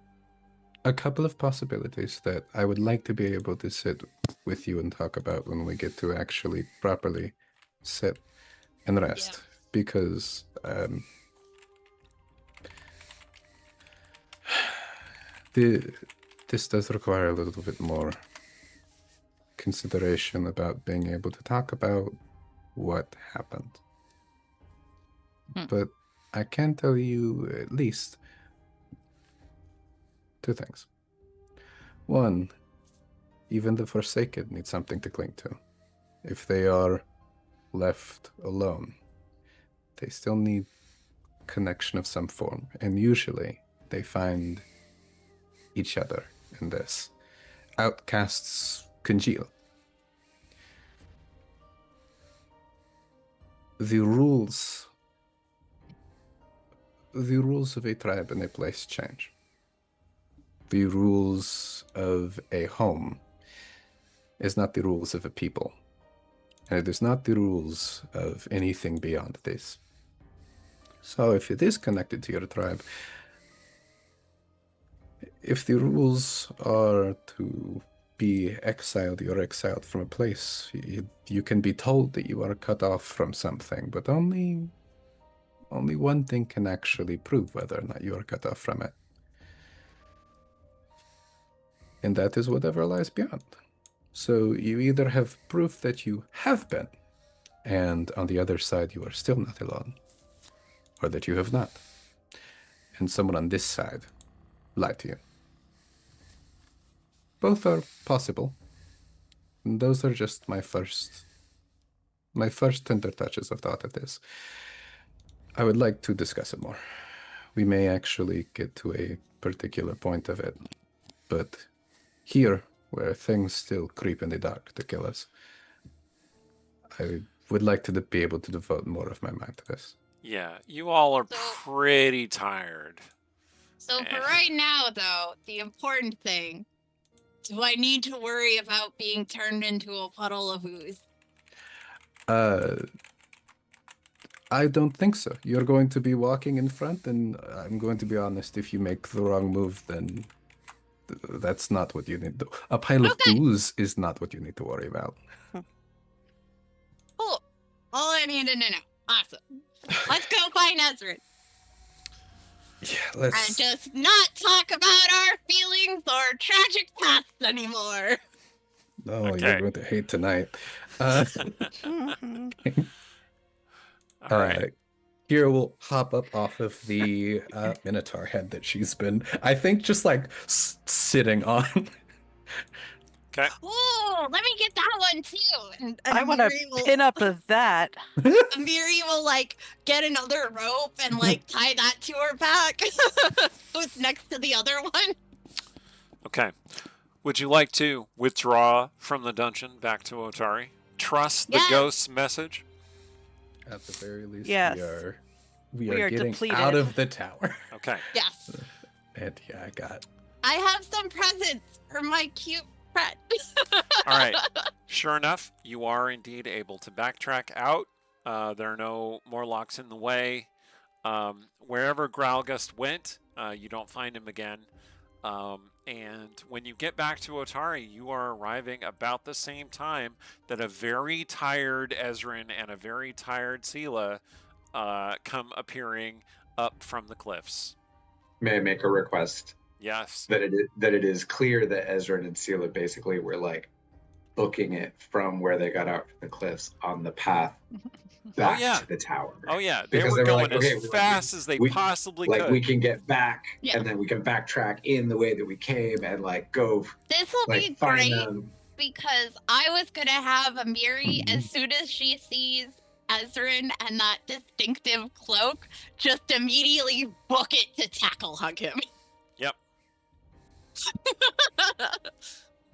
a couple of possibilities that I would like to be able to sit with you and talk about when we get to actually properly sit and rest. Yeah. Because this does require a little bit more consideration about being able to talk about what happened. But I can tell you at least two things. One, even the Forsaken need something to cling to. If they are left alone, they still need connection of some form. And usually they find each other in this. Outcasts congeal. The rules of a tribe and a place change. The rules of a home is not the rules of a people. And it is not the rules of anything beyond this. So if it is connected to your tribe, if the rules are to be exiled, you're exiled from a place. You can be told that you are cut off from something, but only one thing can actually prove whether or not you are cut off from it. And that is whatever lies beyond. So you either have proof that you have been, and on the other side you are still not alone, or that you have not. And someone on this side lied to you. Both are possible. And those are just my first tender touches of thought at this. I would like to discuss it more. We may actually get to a particular point of it, but here, where things still creep in the dark to kill us, I would like to be able to devote more of my mind to this. Yeah, you all are pretty tired. So for right now, though, the important thing, do I need to worry about being turned into a puddle of ooze? I don't think so. You're going to be walking in front, and I'm going to be honest, if you make the wrong move, then that's not what you need to... A pile of ooze is not what you need to worry about. Cool. All I needed to know. Awesome. Let's go find Ezra. Yeah, let's... And just not talk about our feelings or tragic pasts anymore. No, Okay. you're going to hate tonight. All right. Kira will hop up off of the Minotaur head that she's been, I think, just like sitting on. Okay. Ooh, let me get that one too. And I want to pin up of that. Amiri will like get another rope and like tie that to her back. So it's next to the other one. Okay. Would you like to withdraw from the dungeon back to Otari? Trust the ghost's message? At the very least, Yes. we are getting depleted. out of the tower. Okay. Yes. And yeah, I have some presents for my cute friend. All right. Sure enough, you are indeed able to backtrack out. There are no more locks in the way. Wherever Growlgust went, you don't find him again. And when you get back to Otari, you are arriving about the same time that a very tired Ezrin and a very tired Sela come appearing up from the cliffs. May I make a request? Yes. That it is clear that Ezra and Sela basically were like booking it from where they got out from the cliffs on the path back to the tower. Oh yeah, Because they were going like, okay, as fast as they possibly like, could. we can get back, Yeah. and then we can backtrack in the way that we came, and like go. This will Like, be find great them. because I was gonna have Amiri, as soon as she sees Ezrin and that distinctive cloak, just immediately book it to tackle hug him. Yep.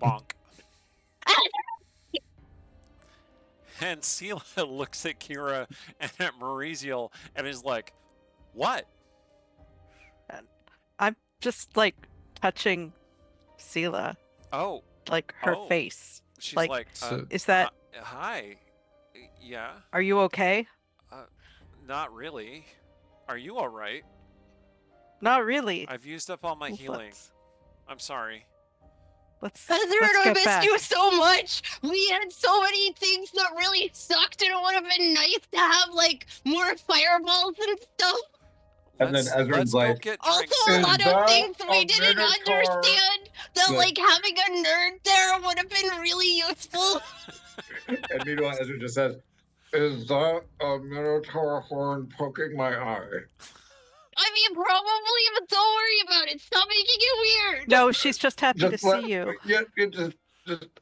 Bonk. And Sela looks at Kira and at Mauriziel and is like, "What?" I'm just like touching Sela, Oh, like her Oh. face. she's Like, like, Is that? hi. Yeah, Are you okay? not really. Are you all right? Not really. I've used up all my Let's- healing. I'm sorry. Let's Ezrin, I get missed back. you so much. We had so many things that really sucked, and it would have been nice to have like more fireballs and stuff. And then Ezra's let's go like, get Also, drinks. a Is lot of that things we a didn't minotaur? understand. That Yeah. like having a nerd there would have been really useful. and meanwhile Ezra just says, "Is that a minotaur horn poking my eye?" I mean, probably, but don't worry about it. Stop making it weird. No, she's just happy to see you. Yeah, it just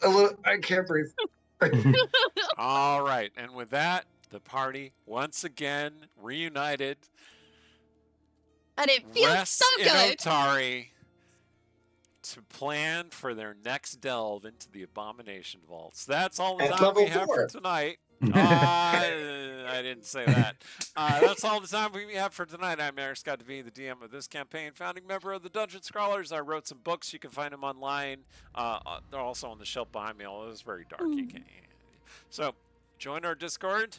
a little. I can't breathe. All right, and with that, the party once again reunited. And it feels Rests so in good. Otari to plan for their next delve into the Abomination Vaults. That's all the At time we level have 4. for tonight. I didn't say that. That's all the time we have for tonight. I'm Eric Scott to be the DM of this campaign, founding member of the Dungeon Scrawlers. I wrote some books. You can find them online. They're also on the shelf behind me. Although it's very dark. You can't. So join our Discord.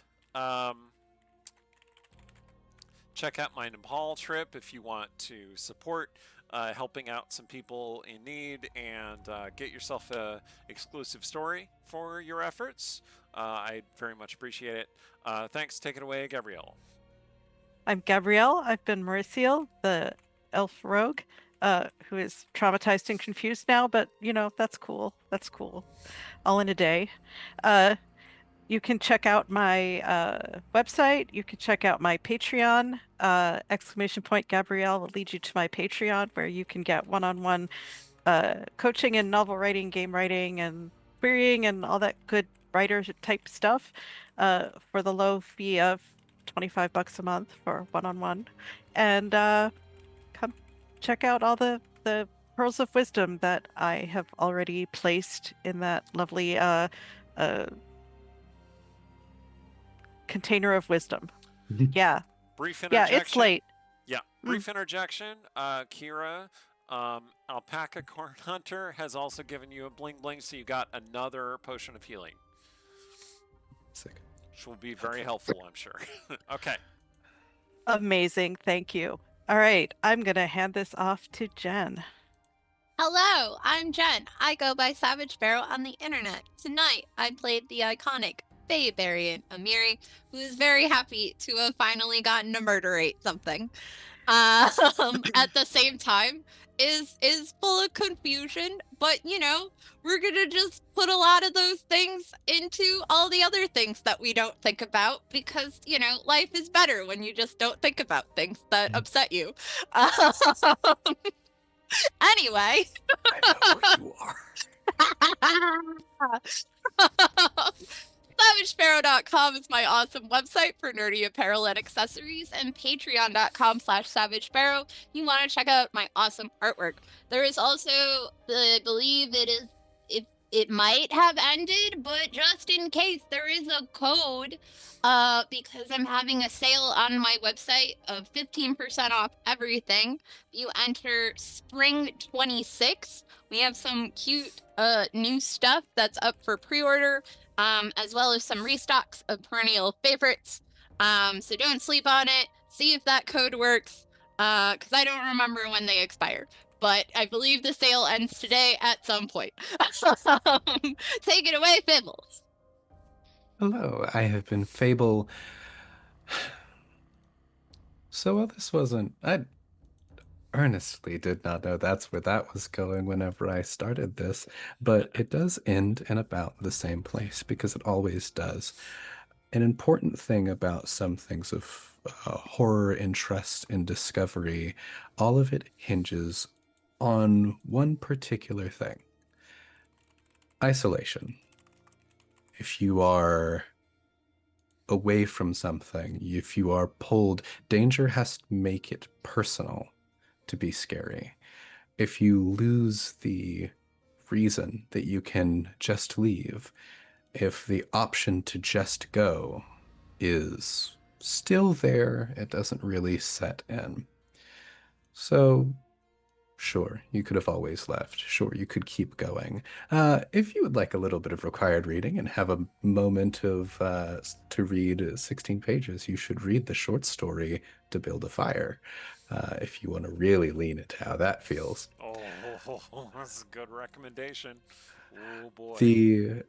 Check out my Nepal trip if you want to support helping out some people in need and get yourself a exclusive story for your efforts. I very much appreciate it. Thanks. Take it away, Gabrielle. I'm Gabrielle. I've been Mauricio, the elf rogue, who is traumatized and confused now, but you know, that's cool. That's cool. All in a day. You can check out my website. You can check out my Patreon. !Gabrielle will lead you to my Patreon, where you can get one-on-one coaching in novel writing, game writing, and querying, and all that good writer type stuff for the low fee of $25 a month for one-on-one. And come check out all the pearls of wisdom that I have already placed in that lovely container of wisdom. Yeah. Brief interjection. Yeah, it's late. Yeah, brief interjection. Kira, Alpaca Corn Hunter has also given you a bling bling, so you got another potion of healing. Sick. Which will be very helpful, I'm sure. Okay. Amazing. Thank you. All right. I'm going to hand this off to Jen. Hello, I'm Jen. I go by Savage Sparrow on the internet. Tonight, I played the iconic Fae variant, Amiri, who is very happy to have finally gotten to murderate something. At the same time, is full of confusion, but you know, we're gonna just put a lot of those things into all the other things that we don't think about, because you know, life is better when you just don't think about things that upset you. Anyway. I know where you are. SavageSparrow.com is my awesome website for nerdy apparel and accessories, and Patreon.com/SavageSparrow. You want to check out my awesome artwork. There is also, I believe it is, if It might have ended, but just in case, there is a code because I'm having a sale on my website of 15% off everything. You enter spring 26. We have some cute new stuff that's up for pre-order, as well as some restocks of perennial favorites. So don't sleep on it. See if that code works, because I don't remember when they expire. But I believe the sale ends today at some point. Take it away, Fibbles. Hello, I have been Fable. So while this wasn't, I earnestly did not know that's where that was going whenever I started this, but it does end in about the same place because it always does. An important thing about some things of horror and trust and discovery, all of it hinges on one particular thing: isolation. If you are away from something, if you are pulled, danger has to make it personal to be scary. If you lose the reason that you can just leave, if the option to just go is still there, it doesn't really set in. So, sure, you could have always left. Sure, you could keep going. If you would like a little bit of required reading and have a moment of to read 16 pages, you should read the short story To Build a Fire. If you want to really lean into how that feels. Oh, that's a good recommendation. Oh boy. The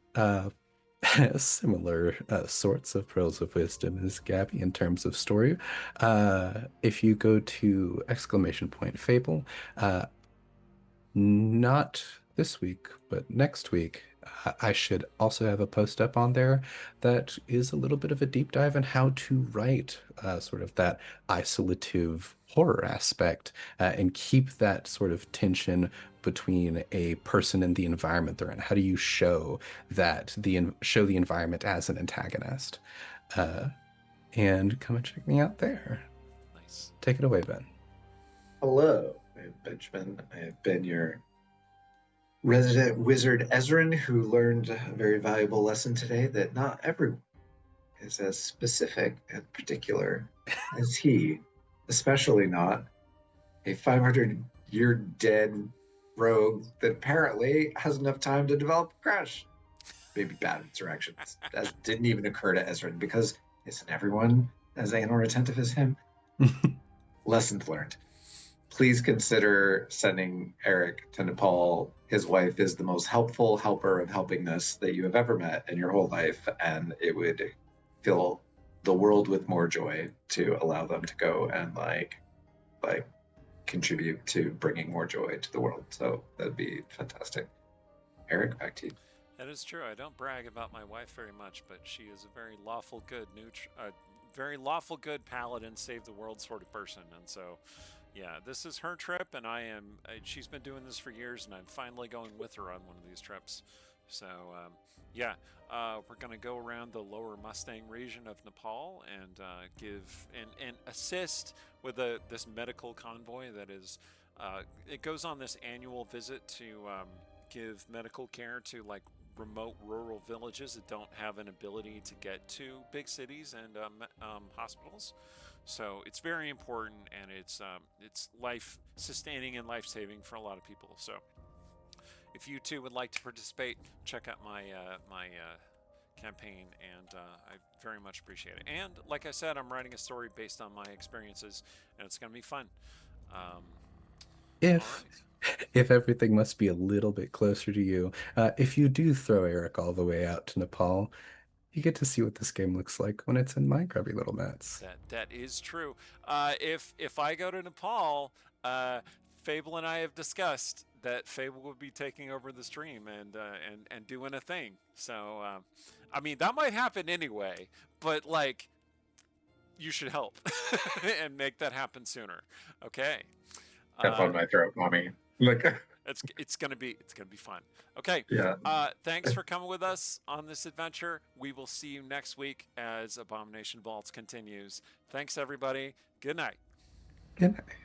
similar sorts of pearls of wisdom as Gabby in terms of story. If you go to !Fable, not this week, but next week, I should also have a post up on there that is a little bit of a deep dive on how to write sort of that isolative horror aspect and keep that sort of tension between a person and the environment they're in. How do you show that show the environment as an antagonist? And come and check me out there. Nice. Take it away, Ben. Hello, I'm Benjamin. I have been your resident wizard Ezrin, who learned a very valuable lesson today that not everyone is as specific and particular as he, especially not a 500-year dead rogue that apparently has enough time to develop a crush. Maybe bad interactions. That didn't even occur to Ezrin because isn't everyone as anal retentive as him? Lessons learned. Please consider sending Eric to Nepal. His wife is the most helpful helper of helpingness that you have ever met in your whole life, and it would fill the world with more joy to allow them to go and like contribute to bringing more joy to the world. So that'd be fantastic. Eric, back to you. That is true. I don't brag about my wife very much, but she is a very lawful good paladin, save the world sort of person. And so, yeah, this is her trip, and she's been doing this for years, and I'm finally going with her on one of these trips. So, yeah, we're going to go around the lower Mustang region of Nepal and give and assist with this medical convoy that is, it goes on this annual visit to give medical care to like remote rural villages that don't have an ability to get to big cities and hospitals. So it's very important, and it's life sustaining and life saving for a lot of people. So if you too would like to participate, check out my campaign, and I very much appreciate it. And like I said, I'm writing a story based on my experiences, and it's going to be fun. If everything must be a little bit closer to you, if you do throw Eric all the way out to Nepal, you get to see what this game looks like when it's in my grubby little mats. That is true. If I go to Nepal, Fable and I have discussed that Fable would be taking over the stream and doing a thing. So, I mean, that might happen anyway, but like, you should help and make that happen sooner. Okay. Have fun my throat, mommy. Look. It's gonna be fun. Okay. Yeah. Thanks for coming with us on this adventure. We will see you next week as Abomination Vaults continues. Thanks, everybody. Good night. Good night.